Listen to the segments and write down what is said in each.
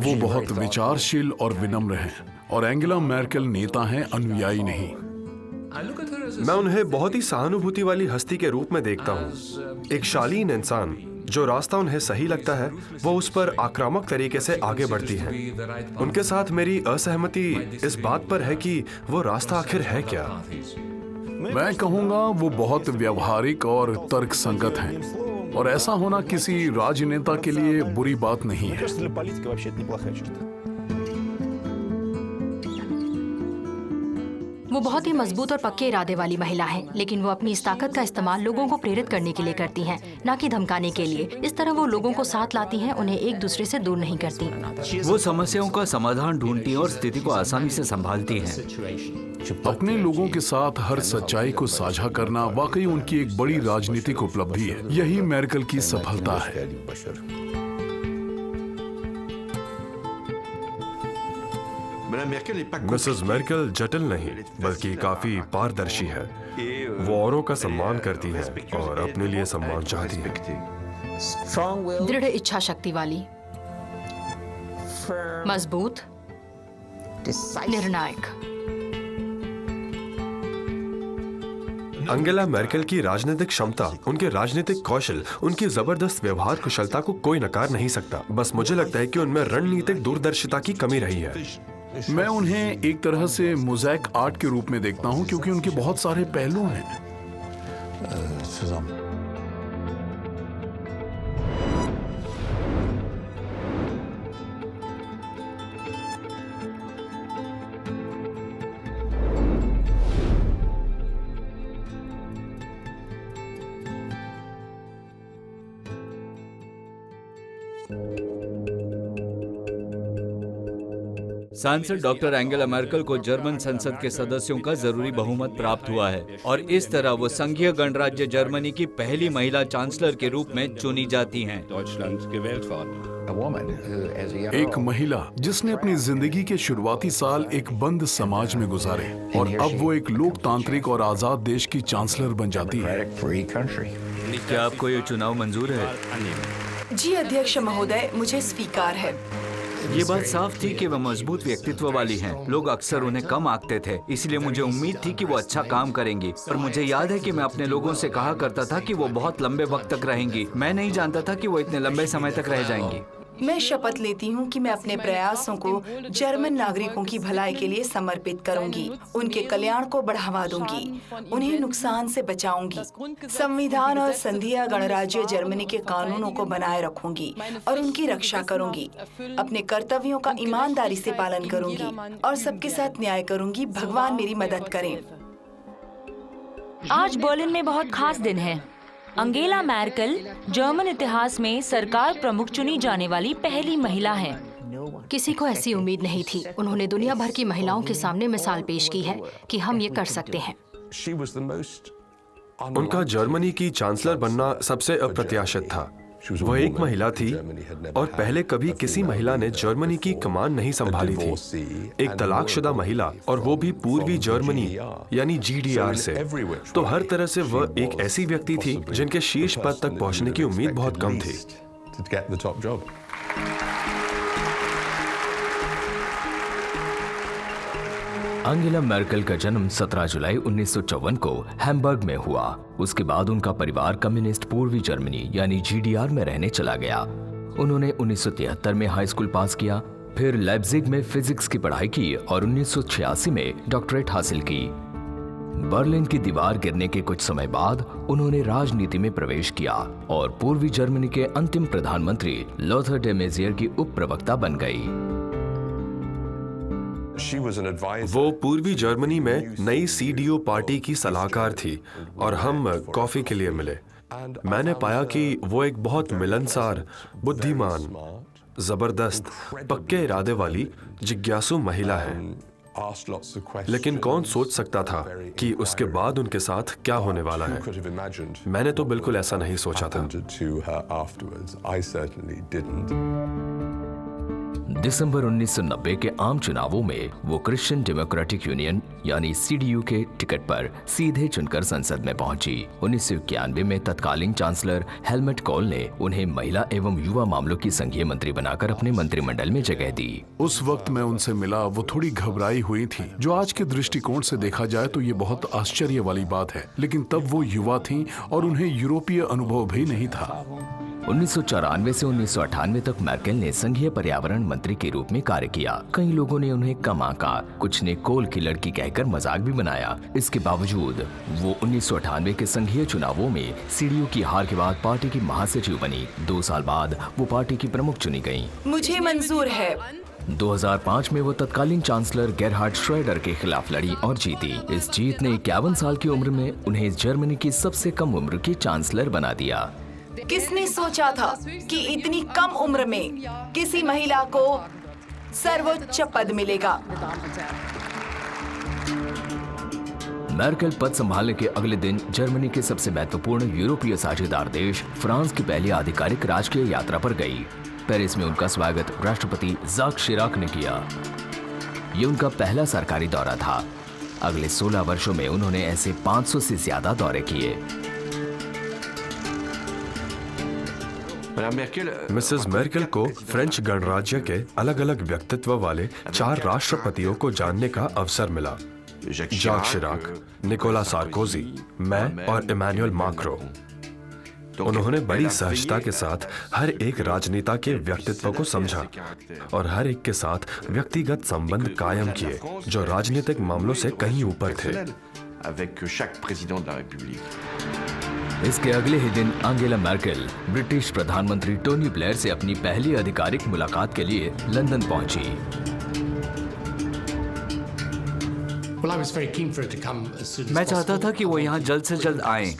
वो बहुत विचारशील और विनम्र हैं और एंगेला मैर्केल नेता हैं, अनुयायी नहीं। मैं उन्हें बहुत ही सहानुभूति वाली हस्ती के रूप में देखता हूँ। एक शालीन इंसान, जो रास्ता उन्हें सही लगता है वो उस पर आक्रामक तरीके से आगे बढ़ती है। उनके साथ मेरी असहमति इस बात पर है कि वो रास्ता आखिर है क्या। मैं कहूँगा वो बहुत व्यवहारिक और तर्कसंगत हैं, और ऐसा होना किसी राजनेता के लिए बुरी बात नहीं है। वो बहुत ही मजबूत और पक्के इरादे वाली महिला है, लेकिन वो अपनी इस ताकत का इस्तेमाल लोगों को प्रेरित करने के लिए करती हैं, ना कि धमकाने के लिए। इस तरह वो लोगों को साथ लाती हैं, उन्हें एक दूसरे से दूर नहीं करती। वो समस्याओं का समाधान ढूंढती हैं और स्थिति को आसानी से संभालती हैं। अपने लोगों के साथ हर सच्चाई को साझा करना वाकई उनकी एक बड़ी राजनीतिक उपलब्धि है। यही मैर्केल की सफलता है। मिसेस मैर्केल जटिल नहीं बल्कि काफी पारदर्शी है। वो औरों का सम्मान करती है और अपने लिए सम्मान चाहती है। दृढ़ इच्छा शक्ति वाली, मजबूत, निर्णायक। एंगेला मैर्केल की राजनीतिक क्षमता, उनके राजनीतिक कौशल, उनकी जबरदस्त व्यवहार कुशलता को कोई नकार नहीं सकता। बस मुझे लगता है कि उनमें रणनीतिक दूरदर्शिता की कमी रही है। मैं उन्हें एक तरह से मोज़ेक आर्ट के रूप में देखता हूं, क्योंकि उनके बहुत सारे पहलू हैं। सांसद डॉक्टर एंगेला मैर्केल को जर्मन संसद के सदस्यों का जरूरी बहुमत प्राप्त हुआ है और इस तरह वो संघीय गणराज्य जर्मनी की पहली महिला चांसलर के रूप में चुनी जाती हैं। एक महिला जिसने अपनी जिंदगी के शुरुआती साल एक बंद समाज में गुजारे और अब वो एक लोकतांत्रिक और आजाद देश की चांसलर बन जाती है। क्या आपको ये चुनाव मंजूर है? जी अध्यक्ष महोदय, मुझे स्वीकार है। ये बात साफ थी कि वह मजबूत व्यक्तित्व वाली हैं। लोग अक्सर उन्हें कम आंकते थे, इसलिए मुझे उम्मीद थी कि वो अच्छा काम करेंगी। पर मुझे याद है कि मैं अपने लोगों से कहा करता था कि वो बहुत लंबे वक्त तक रहेंगी। मैं नहीं जानता था कि वो इतने लंबे समय तक रह जाएंगी। मैं शपथ लेती हूँ कि मैं अपने प्रयासों को जर्मन नागरिकों की भलाई के लिए समर्पित करूंगी, उनके कल्याण को बढ़ावा दूंगी, उन्हें नुकसान से बचाऊंगी, संविधान और संघीय गणराज्य जर्मनी के कानूनों को बनाए रखूंगी और उनकी रक्षा करूंगी, अपने कर्तव्यों का ईमानदारी से पालन करूंगी और सबके साथ न्याय करूंगी। भगवान मेरी मदद करें। आज बर्लिन में बहुत खास दिन है। एंगेला मैर्केल जर्मन इतिहास में सरकार प्रमुख चुनी जाने वाली पहली महिला हैं। किसी को ऐसी उम्मीद नहीं थी। उन्होंने दुनिया भर की महिलाओं के सामने मिसाल पेश की है कि हम ये कर सकते हैं। उनका जर्मनी की चांसलर बनना सबसे अप्रत्याशित था। वह एक महिला थी और पहले कभी किसी महिला ने जर्मनी की कमान नहीं संभाली थी। एक तलाकशुदा महिला, और वो भी पूर्वी जर्मनी यानी GDR से। तो हर तरह से वह एक ऐसी व्यक्ति थी जिनके शीर्ष पद तक पहुंचने की उम्मीद बहुत कम थी। एंगेला मैर्केल का जन्म 17 जुलाई 1954 को हैम्बर्ग में हुआ। उसके बाद उनका परिवार कम्युनिस्ट पूर्वी जर्मनी यानी GDR में रहने चला गया। उन्होंने 1973 में हाई स्कूल पास किया, फिर लाइप्जिग में फिजिक्स की पढ़ाई की और 1986 में डॉक्टरेट हासिल की। बर्लिन की दीवार गिरने के कुछ समय बाद उन्होंने राजनीति में प्रवेश किया और पूर्वी जर्मनी के अंतिम प्रधानमंत्री लोथर डे मेजियर की उप प्रवक्ता बन गई। वो पूर्वी जर्मनी में नई CDU पार्टी की सलाहकार थी और हम कॉफी के लिए मिले। मैंने पाया कि वो एक बहुत मिलनसार, बुद्धिमान, जबरदस्त, पक्के इरादे वाली, जिज्ञासु महिला है। लेकिन कौन सोच सकता था कि उसके बाद उनके साथ क्या होने वाला है। मैंने तो बिल्कुल ऐसा नहीं सोचा था। दिसंबर 1990 के आम चुनावों में वो क्रिश्चियन डेमोक्रेटिक यूनियन यानी CDU के टिकट पर सीधे चुनकर संसद में पहुंची। 1991 में तत्कालीन चांसलर हेलमट कोल ने उन्हें महिला एवं युवा मामलों की संघीय मंत्री बनाकर अपने मंत्रिमंडल में जगह दी। उस वक्त मैं उनसे मिला, वो थोड़ी घबराई हुई थी, जो आज के दृष्टिकोण से देखा जाए तो ये बहुत आश्चर्य वाली बात है, लेकिन तब वो युवा थीं और उन्हें यूरोपीय अनुभव भी नहीं था। 1994 से 1998 तक मैर्केल ने संघीय पर्यावरण मंत्री के रूप में कार्य किया। कई लोगों ने उन्हें कम आंका, कुछ ने कोल की लड़की कहकर मजाक भी बनाया। इसके बावजूद वो 1998 के संघीय चुनावों में CDU की हार के बाद पार्टी की महासचिव बनी। 2 साल बाद वो पार्टी की प्रमुख चुनी गयी। मुझे मंजूर है। 2005 में वो तत्कालीन चांसलर गेरहार्ड श्रोएडर के खिलाफ लड़ी और जीती। इस जीत ने 51 साल की उम्र में उन्हें जर्मनी की सबसे कम उम्र की चांसलर बना दिया। किसने सोचा था कि इतनी कम उम्र में किसी महिला को सर्वोच्च पद मिलेगा? मैर्केल पद संभालने के अगले दिन जर्मनी के सबसे महत्वपूर्ण यूरोपीय साझेदार देश फ्रांस की पहली आधिकारिक राजकीय यात्रा पर गई। पेरिस में उनका स्वागत राष्ट्रपति जाक शिराक ने किया। ये उनका पहला सरकारी दौरा था। अगले 16 वर्षों में उन्होंने ऐसे 500 से ज्यादा दौरे किए। मिसेस मेर्केल को फ्रेंच गणराज्य के अलग अलग व्यक्तित्व वाले 4 राष्ट्रपतियों को जानने का अवसर मिला। जाक शिराक, निकोला सार्कोजी, मैं और इमैनुअल मैक्रो। उन्होंने बड़ी सहजता के साथ हर एक राजनेता के व्यक्तित्व को समझा और हर एक के साथ व्यक्तिगत संबंध कायम किए, जो राजनीतिक मामलों से कहीं ऊपर थे। इसके अगले ही दिन अंगेला मैर्केल ब्रिटिश प्रधानमंत्री टोनी ब्लेयर से अपनी पहली आधिकारिक मुलाकात के लिए लंदन पहुंची। मैं चाहता था कि वो यहाँ जल्द से जल्द आएं।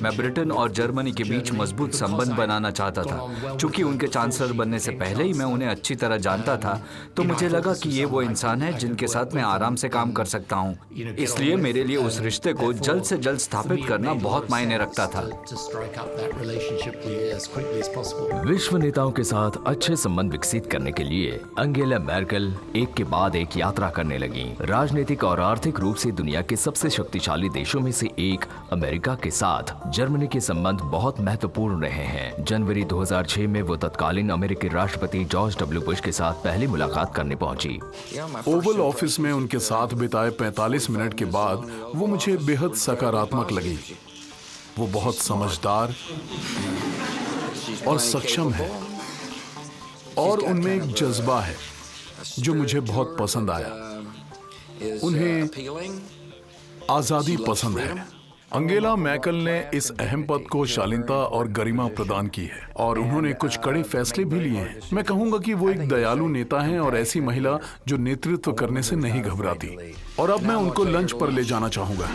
मैं ब्रिटेन और जर्मनी के बीच मजबूत संबंध बनाना चाहता था। चूंकि उनके चांसलर बनने से पहले ही मैं उन्हें अच्छी तरह जानता था, तो मुझे लगा कि ये वो इंसान है जिनके साथ मैं आराम से काम कर सकता हूँ। इसलिए मेरे लिए उस रिश्ते को जल्द से जल्द स्थापित करना बहुत मायने रखता था। विश्व नेताओं के साथ अच्छे संबंध विकसित करने के लिए अंगेला मैर्केल एक के बाद एक यात्रा करने लगी। राजनीतिक और आर्थिक रूप से दुनिया के सबसे शक्तिशाली देशों में से एक अमेरिका के साथ जर्मनी के संबंध बहुत महत्वपूर्ण रहे हैं। जनवरी 2006 में वो तत्कालीन अमेरिकी राष्ट्रपति जॉर्ज W. बुश के साथ पहली मुलाकात करने पहुंची। ओवल ऑफिस में उनके साथ बिताए 45 मिनट के बाद वो मुझे बेहद सकारात्मक लगी। वो बहुत समझदार और सक्षम है और उनमें एक जज्बा है जो मुझे बहुत पसंद आया। उन्हें आजादी पसंद है। अंगेला मैर्केल ने इस अहम पद को शालीनता और गरिमा प्रदान की है और उन्होंने कुछ कड़े फैसले भी लिए हैं। मैं कहूंगा कि वो एक दयालु नेता हैं और ऐसी महिला जो नेतृत्व करने से नहीं घबराती। और अब मैं उनको लंच पर ले जाना चाहूंगा।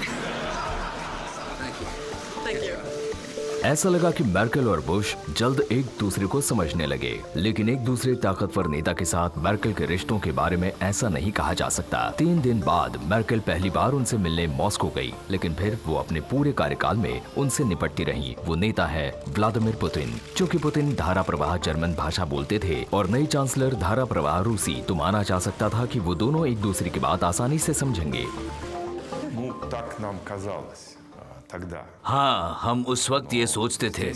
ऐसा लगा कि मैर्केल और बुश जल्द एक दूसरे को समझने लगे, लेकिन एक दूसरे ताकतवर नेता के साथ मैर्केल के रिश्तों के बारे में ऐसा नहीं कहा जा सकता। 3 दिन बाद मैर्केल पहली बार उनसे मिलने मॉस्को गई, लेकिन फिर वो अपने पूरे कार्यकाल में उनसे निपटती रही। वो नेता है व्लादिमीर पुतिन। चूंकि पुतिन धारा प्रवाह जर्मन भाषा बोलते थे और नई चांसलर धारा प्रवाह रूसी, तो माना जा सकता था कि वो दोनों एक दूसरे की बात आसानी से समझेंगे। हाँ, हम उस वक्त ये सोचते थे,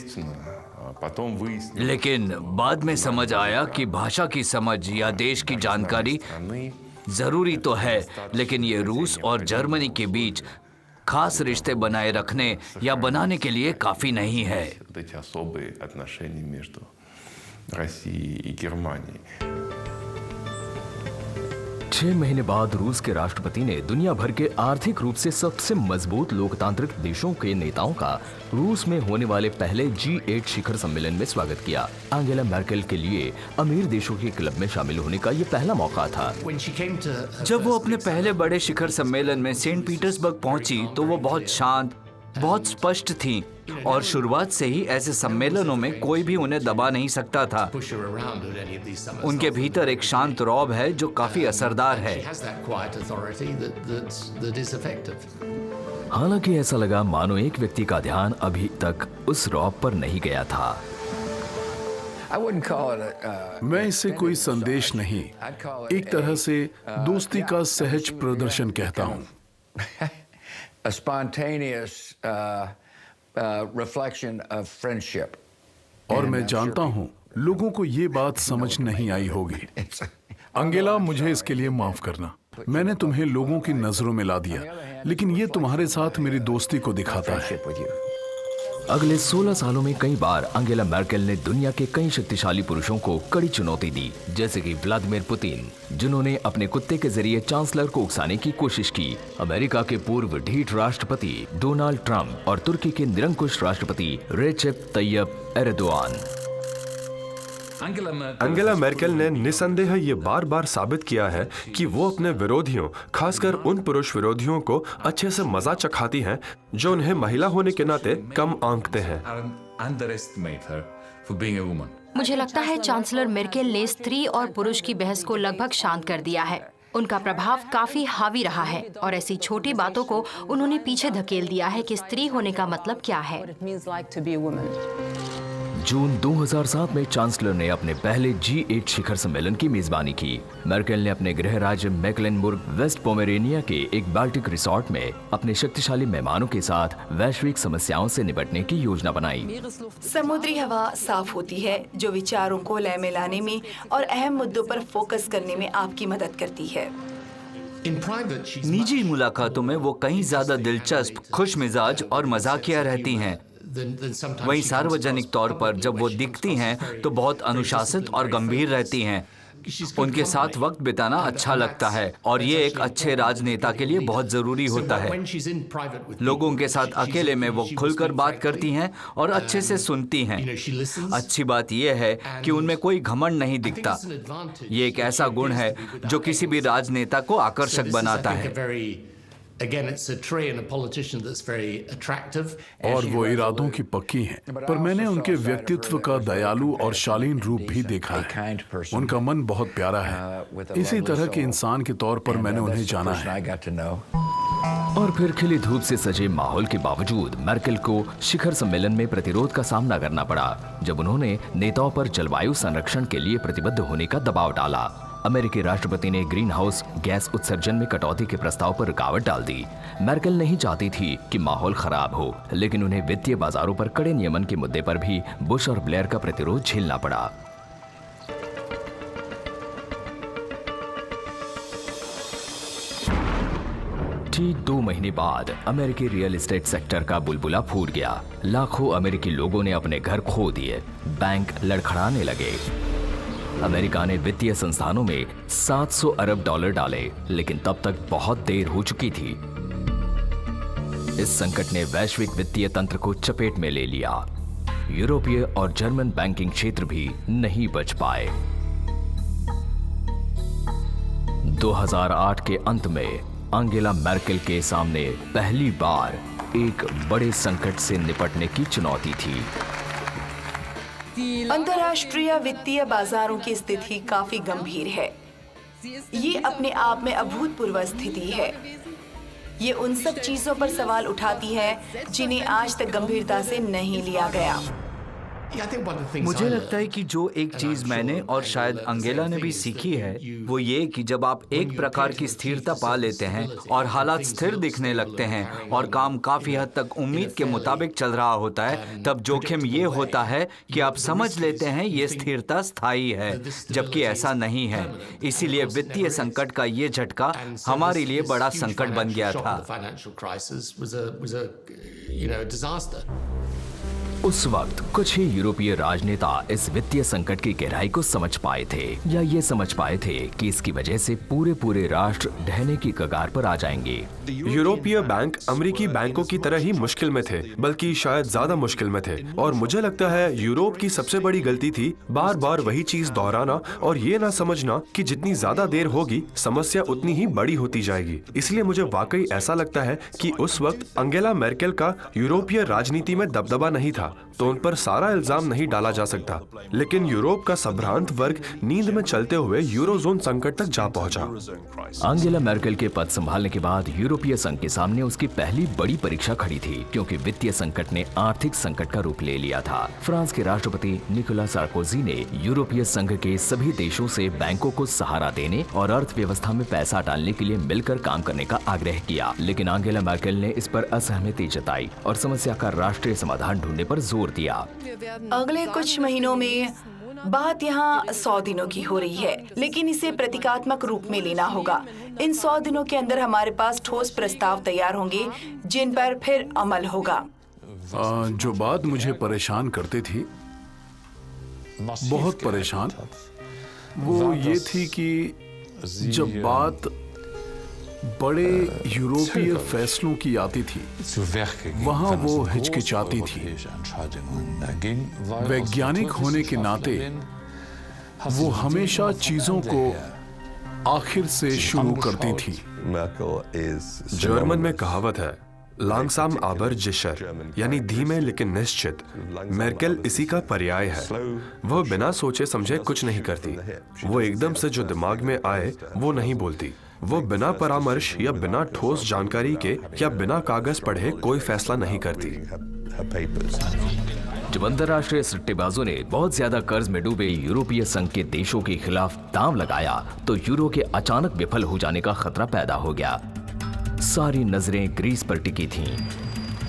लेकिन बाद में समझ आया कि भाषा की समझ या देश की जानकारी जरूरी तो है, लेकिन ये रूस और जर्मनी के बीच खास रिश्ते बनाए रखने या बनाने के लिए काफी नहीं है। 6 महीने बाद रूस के राष्ट्रपति ने दुनिया भर के आर्थिक रूप से सबसे मजबूत लोकतांत्रिक देशों के नेताओं का रूस में होने वाले पहले G8 शिखर सम्मेलन में स्वागत किया। अंगेला मैर्केल के लिए अमीर देशों के क्लब में शामिल होने का ये पहला मौका था। जब वो अपने पहले बड़े शिखर सम्मेलन में सेंट पीटर्सबर्ग पहुंची, तो वो बहुत शांत, बहुत स्पष्ट थी और शुरुआत से ही ऐसे सम्मेलनों में कोई भी उन्हें दबा नहीं सकता था। उनके भीतर एक शांत रौब है जो काफी असरदार है। हालांकि ऐसा लगा मानो एक व्यक्ति का ध्यान अभी तक उस रौब पर नहीं गया था। मैं इसे कोई संदेश नहीं, एक तरह से दोस्ती का सहज प्रदर्शन कहता हूँ। A spontaneous reflection of friendship. और मैं जानता हूँ लोगों को ये बात समझ नहीं आई होगी। अंगेला, मुझे इसके लिए माफ करना। मैंने तुम्हें लोगों की नजरों में ला दिया, लेकिन ये तुम्हारे साथ मेरी दोस्ती को दिखाता है। अगले 16 सालों में कई बार अंगेला मर्केल ने दुनिया के कई शक्तिशाली पुरुषों को कड़ी चुनौती दी, जैसे कि व्लादिमीर पुतिन, जिन्होंने अपने कुत्ते के जरिए चांसलर को उकसाने की कोशिश की, अमेरिका के पूर्व ढीठ राष्ट्रपति डोनाल्ड ट्रंप और तुर्की के निरंकुश राष्ट्रपति रेसेप तय्यप एर्दोआन। अंगेला मेर्केल ने निसंदेह ये बार बार साबित किया है कि वो अपने विरोधियों, खासकर उन पुरुष विरोधियों को अच्छे से मजा चखाती हैं जो उन्हें महिला होने के नाते कम आंकते हैं। मुझे लगता है चांसलर मेर्केल ने स्त्री और पुरुष की बहस को लगभग शांत कर दिया है। उनका प्रभाव काफी हावी रहा है और ऐसी छोटी बातों को उन्होंने पीछे धकेल दिया है कि स्त्री होने का मतलब क्या है। जून 2007 में चांसलर ने अपने पहले G8 शिखर सम्मेलन की मेजबानी की। मर्केल ने अपने गृह राज्य मेक्लेनबुर्ग वेस्ट पोमेरेनिया के एक बाल्टिक रिसोर्ट में अपने शक्तिशाली मेहमानों के साथ वैश्विक समस्याओं से निपटने की योजना बनाई। समुद्री हवा साफ होती है, जो विचारों को लय में लाने में और अहम मुद्दों पर फोकस करने में आपकी मदद करती है। निजी मुलाकातों में वो कहीं ज्यादा दिलचस्प, खुश मिजाज और मजाकिया रहती हैं। वहीं सार्वजनिक तौर पर जब वो दिखती हैं तो बहुत अनुशासित और गंभीर रहती हैं। उनके साथ वक्त बिताना अच्छा लगता है और ये एक अच्छे राजनेता के लिए बहुत जरूरी होता है। लोगों के साथ अकेले में वो खुलकर बात करती हैं और अच्छे से सुनती हैं। अच्छी बात यह है कि उनमें कोई घमंड नहीं दिखता। ये एक ऐसा गुण है जो किसी भी राजनेता को आकर्षक बनाता है। और वो इरादों की पक्की हैं, पर मैंने उनके व्यक्तित्व का दयालु और शालीन रूप भी देखा है। उनका मन बहुत प्यारा है। इसी तरह के इंसान के तौर पर मैंने उन्हें जाना है। और फिर खिली धूप से सजे माहौल के बावजूद मर्केल को शिखर सम्मेलन में प्रतिरोध का सामना करना पड़ा, जब उन्होंने नेताओं पर जलवायु संरक्षण के लिए प्रतिबद्ध होने का दबाव डाला। अमेरिकी राष्ट्रपति ने ग्रीन हाउस गैस उत्सर्जन में कटौती के प्रस्ताव पर रुकावट डाल दी। मर्केल नहीं चाहती थी कि माहौल खराब हो, लेकिन उन्हें वित्तीय बाजारों पर कड़े नियमन के मुद्दे पर भी बुश और ब्लेयर का प्रतिरोध झेलना पड़ा। ठीक 2 महीने बाद अमेरिकी रियल एस्टेट सेक्टर का बुलबुला फूट गया। लाखों अमेरिकी लोगों ने अपने घर खो दिए, बैंक लड़खड़ाने लगे। अमेरिका ने वित्तीय संस्थानों में $700 अरब डाले, लेकिन तब तक बहुत देर हो चुकी थी। इस संकट ने वैश्विक वित्तीय तंत्र को चपेट में ले लिया। यूरोपीय और जर्मन बैंकिंग क्षेत्र भी नहीं बच पाए। 2008 के अंत में अंगेला मर्केल के सामने पहली बार एक बड़े संकट से निपटने की चुनौती थी। अंतर्राष्ट्रीय वित्तीय बाजारों की स्थिति काफी गंभीर है। ये अपने आप में अभूतपूर्व स्थिति है। ये उन सब चीजों पर सवाल उठाती है जिन्हें आज तक गंभीरता से नहीं लिया गया। मुझे लगता है कि जो एक चीज मैंने और शायद अंगेला ने भी सीखी है वो ये कि जब आप एक प्रकार की स्थिरता पा लेते हैं और हालात स्थिर दिखने लगते हैं और काम काफी हद तक उम्मीद के मुताबिक चल रहा होता है, तब जोखिम ये होता है कि आप समझ लेते हैं ये स्थिरता स्थायी है, जबकि ऐसा नहीं है। इसीलिए वित्तीय संकट का ये झटका हमारे लिए बड़ा संकट बन गया था। उस वक्त कुछ ही यूरोपीय राजनेता इस वित्तीय संकट की गहराई को समझ पाए थे, या ये समझ पाए थे कि इसकी वजह से पूरे राष्ट्र ढहने की कगार पर आ जाएंगे। यूरोपीय बैंक अमेरिकी बैंकों की तरह ही मुश्किल में थे, बल्कि शायद ज्यादा मुश्किल में थे। और मुझे लगता है यूरोप की सबसे बड़ी गलती थी बार बार वही चीज दोहराना और ये ना समझना कि जितनी ज्यादा देर होगी समस्या उतनी ही बड़ी होती जाएगी। इसलिए मुझे वाकई ऐसा लगता है कि उस वक्त अंगेला मर्केल का यूरोपीय राजनीति में दबदबा नहीं था। तो उन पर सारा इल्जाम नहीं डाला जा सकता, लेकिन यूरोप का संभ्रांत वर्ग नींद में चलते हुए यूरोजोन संकट तक जा पहुंचा। आंगेला मैर्केल के पद संभालने के बाद यूरोपीय संघ के सामने उसकी पहली बड़ी परीक्षा खड़ी थी, क्योंकि वित्तीय संकट ने आर्थिक संकट का रूप ले लिया था। फ्रांस के राष्ट्रपति निकोला सार्कोजी ने यूरोपीय संघ के सभी देशों से बैंकों को सहारा देने और अर्थव्यवस्था में पैसा डालने के लिए मिलकर काम करने का आग्रह किया, लेकिन आंगेला मैर्केल ने इस पर असहमति जताई और समस्या का राष्ट्रीय समाधान ढूंढने पर जोर दिया। अगले कुछ महीनों में बात यहाँ 100 दिनों की हो रही है, लेकिन इसे प्रतीकात्मक रूप में लेना होगा। इन 100 दिनों के अंदर हमारे पास ठोस प्रस्ताव तैयार होंगे जिन पर फिर अमल होगा। जो बात मुझे परेशान करती थी, बहुत परेशान, वो ये थी कि जब बात बड़े यूरोपीय फैसलों की आती थी, वहां वो हिचकिचाती थी। वैज्ञानिक होने के नाते वो हमेशा चीजों को आखिर से शुरू करती थी। जर्मन में कहावत है, लांगसाम आबर जिशर, यानी धीमे लेकिन निश्चित। मेर्केल इसी का पर्याय है। वह बिना सोचे समझे कुछ नहीं करती। वो एकदम से जो दिमाग में आए वो नहीं बोलती। वो बिना परामर्श या बिना ठोस जानकारी के या बिना कागज पढ़े कोई फैसला नहीं करती। जब अंतर्राष्ट्रीय सट्टेबाजों ने बहुत ज्यादा कर्ज में डूबे यूरोपीय संघ के देशों के खिलाफ दांव लगाया, तो यूरो के अचानक विफल हो जाने का खतरा पैदा हो गया। सारी नजरें ग्रीस पर टिकी थीं।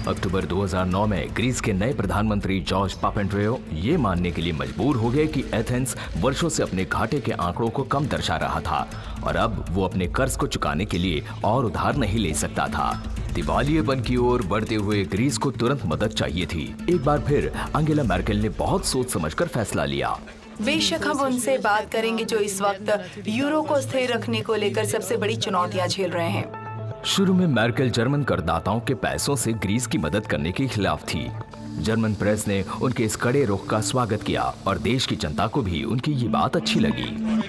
अक्टूबर 2009 में ग्रीस के नए प्रधानमंत्री जॉर्ज पापेंड्रेओ ये मानने के लिए मजबूर हो गए कि एथेंस वर्षों से अपने घाटे के आंकड़ों को कम दर्शा रहा था और अब वो अपने कर्ज को चुकाने के लिए और उधार नहीं ले सकता था। दिवालियेपन की ओर बढ़ते हुए ग्रीस को तुरंत मदद चाहिए थी। एक बार फिर आंगेला मैर्केल ने बहुत सोच समझकर फैसला लिया। बेशक हम उनसे बात करेंगे जो इस वक्त यूरो को स्थिर रखने को लेकर सबसे बड़ी चुनौतियां झेल रहे हैं। शुरू में मैर्केल जर्मन करदाताओं के पैसों से ग्रीस की मदद करने के खिलाफ थी। जर्मन प्रेस ने उनके इस कड़े रुख का स्वागत किया और देश की जनता को भी उनकी ये बात अच्छी लगी।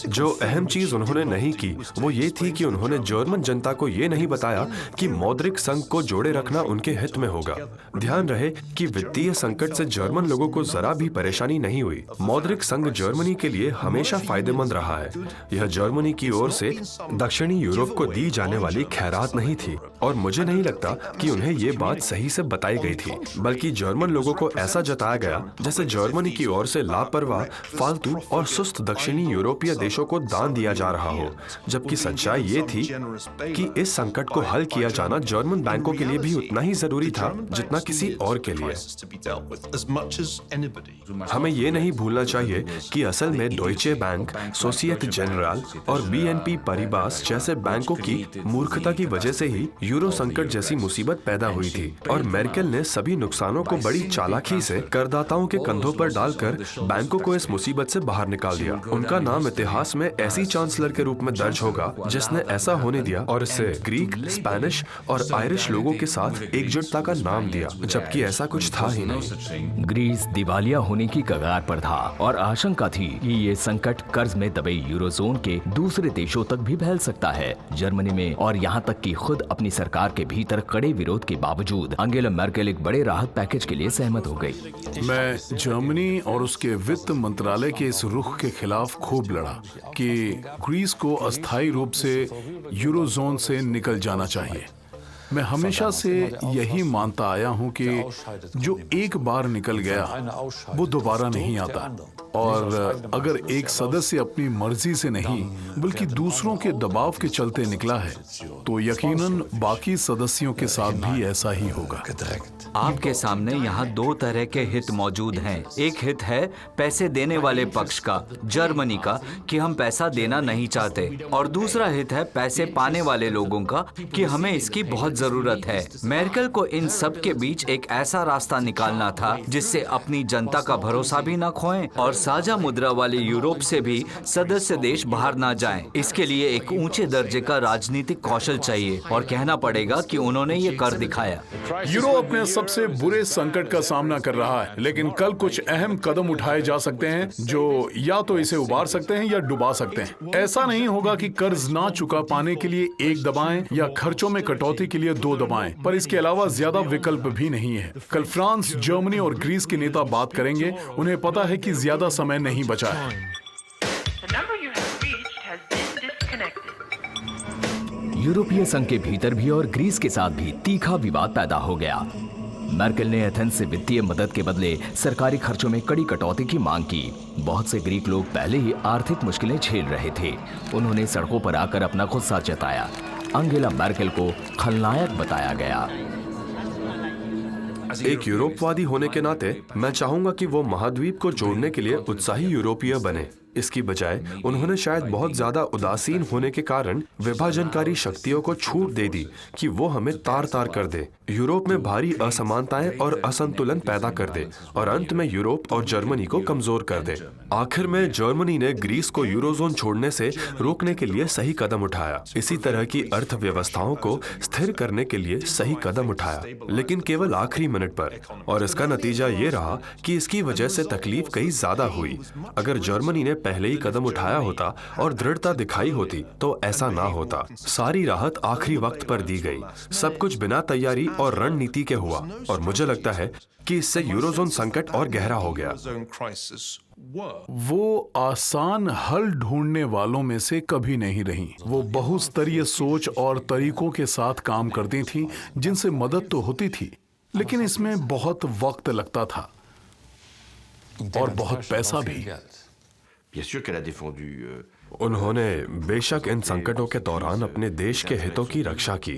जो अहम चीज उन्होंने नहीं की वो ये थी कि उन्होंने जर्मन जनता को ये नहीं बताया कि मौद्रिक संघ को जोड़े रखना उनके हित में होगा। ध्यान रहे कि वित्तीय संकट से जर्मन लोगों को जरा भी परेशानी नहीं हुई। मौद्रिक संघ जर्मनी के लिए हमेशा फायदेमंद रहा है। यह जर्मनी की ओर से दक्षिणी यूरोप को दी जाने वाली खैरात नहीं थी और मुझे नहीं लगता कि उन्हें ये बात सही से बताई गई थी, बल्कि जर्मन लोगों को ऐसा जताया गया जैसे जर्मनी की ओर से लापरवाह, फालतू और सुस्त दक्षिणी यूरोपीय देशों को दान दिया जा रहा हो, जबकि सच्चाई ये थी कि इस संकट को हल किया जाना जर्मन बैंकों के लिए भी उतना ही जरूरी था जितना किसी और के लिए। हमें ये नहीं भूलना चाहिए कि असल में डॉइचे बैंक, सोसिएटे जेनरल और बीएनपी परिबास जैसे बैंकों की मूर्खता की वजह से ही यूरो संकट जैसी मुसीबत पैदा हुई थी और मेर्केल ने सभी नुकसानों को बड़ी चालाकी से करदाताओं के कंधों पर डालकर बैंकों को इस मुसीबत से बाहर निकाल दिया। उनका नाम इतिहास में ऐसी चांसलर के रूप में दर्ज होगा जिसने ऐसा होने दिया और इसे ग्रीक, स्पेनिश और आयरिश लोगों के साथ एकजुटता का नाम दिया, जबकि ऐसा कुछ था ही नहीं। ग्रीस दिवालिया होने की कगार पर था और आशंका थी कि ये संकट कर्ज में दबे यूरोजोन के दूसरे देशों तक भी फैल सकता है। जर्मनी में और यहाँ तक कि खुद अपनी सरकार के भीतर कड़े विरोध के बावजूद आंगेला मैर्केल एक बड़े राहत पैकेज के लिए सहमत हो गई। मैं जर्मनी और उसके वित्त मंत्रालय के इस रुख के खिलाफ खूब लड़ा कि ग्रीस को अस्थायी रूप से यूरोजोन से निकल जाना चाहिए। मैं हमेशा से यही मानता आया हूं कि जो एक बार निकल गया वो दोबारा नहीं आता, और अगर एक सदस्य अपनी मर्जी से नहीं बल्कि दूसरों के दबाव के चलते निकला है तो यकीनन बाकी सदस्यों के साथ भी ऐसा ही होगा। आपके सामने यहाँ दो तरह के हित मौजूद हैं। एक हित है पैसे देने वाले पक्ष का, जर्मनी का, कि हम पैसा देना नहीं चाहते, और दूसरा हित है पैसे पाने वाले लोगों का कि हमें इसकी बहुत जरूरत है। मेर्केल को इन सब के बीच एक ऐसा रास्ता निकालना था जिससे अपनी जनता का भरोसा भी न खोएं और साझा मुद्रा वाले यूरोप से भी सदस्य देश बाहर ना जाएं। इसके लिए एक ऊंचे दर्जे का राजनीतिक कौशल चाहिए और कहना पड़ेगा कि उन्होंने ये कर दिखाया। यूरोप अपने सबसे बुरे संकट का सामना कर रहा है, लेकिन कल कुछ अहम कदम उठाए जा सकते हैं जो या तो इसे उबार सकते हैं या डुबा सकते हैं। ऐसा नहीं होगा कि कर्ज ना चुका पाने के लिए एक दबाएं या खर्चों में कटौती के लिए 2 दबाएं, पर इसके अलावा ज्यादा विकल्प भी नहीं है। कल फ्रांस, जर्मनी और ग्रीस के नेता बात करेंगे। उन्हें पता है कि ज्यादा समय नहीं बचा है। यूरोपीय संघ के भीतर भी और ग्रीस के साथ भी तीखा विवाद पैदा हो गया। मर्केल ने एथेंस से वित्तीय मदद के बदले सरकारी खर्चों में कड़ी कटौती की मांग की। बहुत से ग्रीक लोग पहले ही आर्थिक मुश्किलें झेल रहे थे। उन्होंने सड़कों पर आकर अपना गुस्सा जताया। अंगेला मर्केल को खलनायक बताया गया। एक यूरोपवादी होने के नाते मैं चाहूंगा कि वो महाद्वीप को जोड़ने के लिए उत्साही यूरोपीय बने। इसकी बजाय उन्होंने शायद बहुत ज्यादा उदासीन होने के कारण विभाजनकारी शक्तियों को छूट दे दी कि वो हमें तार तार कर दे, यूरोप में भारी असमानताएं और असंतुलन पैदा कर दे और अंत में यूरोप और जर्मनी को कमजोर कर दे। आखिर में जर्मनी ने ग्रीस को यूरोजोन छोड़ने से रोकने के लिए सही कदम उठाया, इसी तरह की अर्थव्यवस्थाओं को स्थिर करने के लिए सही कदम उठाया, लेकिन केवल आखिरी मिनट पर। और इसका नतीजा ये रहा कि इसकी वजह से तकलीफ कहीं ज्यादा हुई। अगर जर्मनी ने पहले ही कदम उठाया होता और दृढ़ता दिखाई होती तो ऐसा ना होता। सारी राहत आखिरी वक्त पर दी गई, सब कुछ बिना तैयारी और रणनीति के हुआ, और मुझे लगता है कि इससे यूरोजोन संकट और गहरा हो गया। वो आसान हल ढूंढने वालों में से कभी नहीं रही। वो बहुस्तरीय सोच और तरीकों के साथ काम करती थी, जिनसे मदद तो होती थी, लेकिन इसमें बहुत वक्त लगता था और बहुत पैसा भी। उन्होंने बेशक इन संकटों के दौरान अपने देश के हितों की रक्षा की,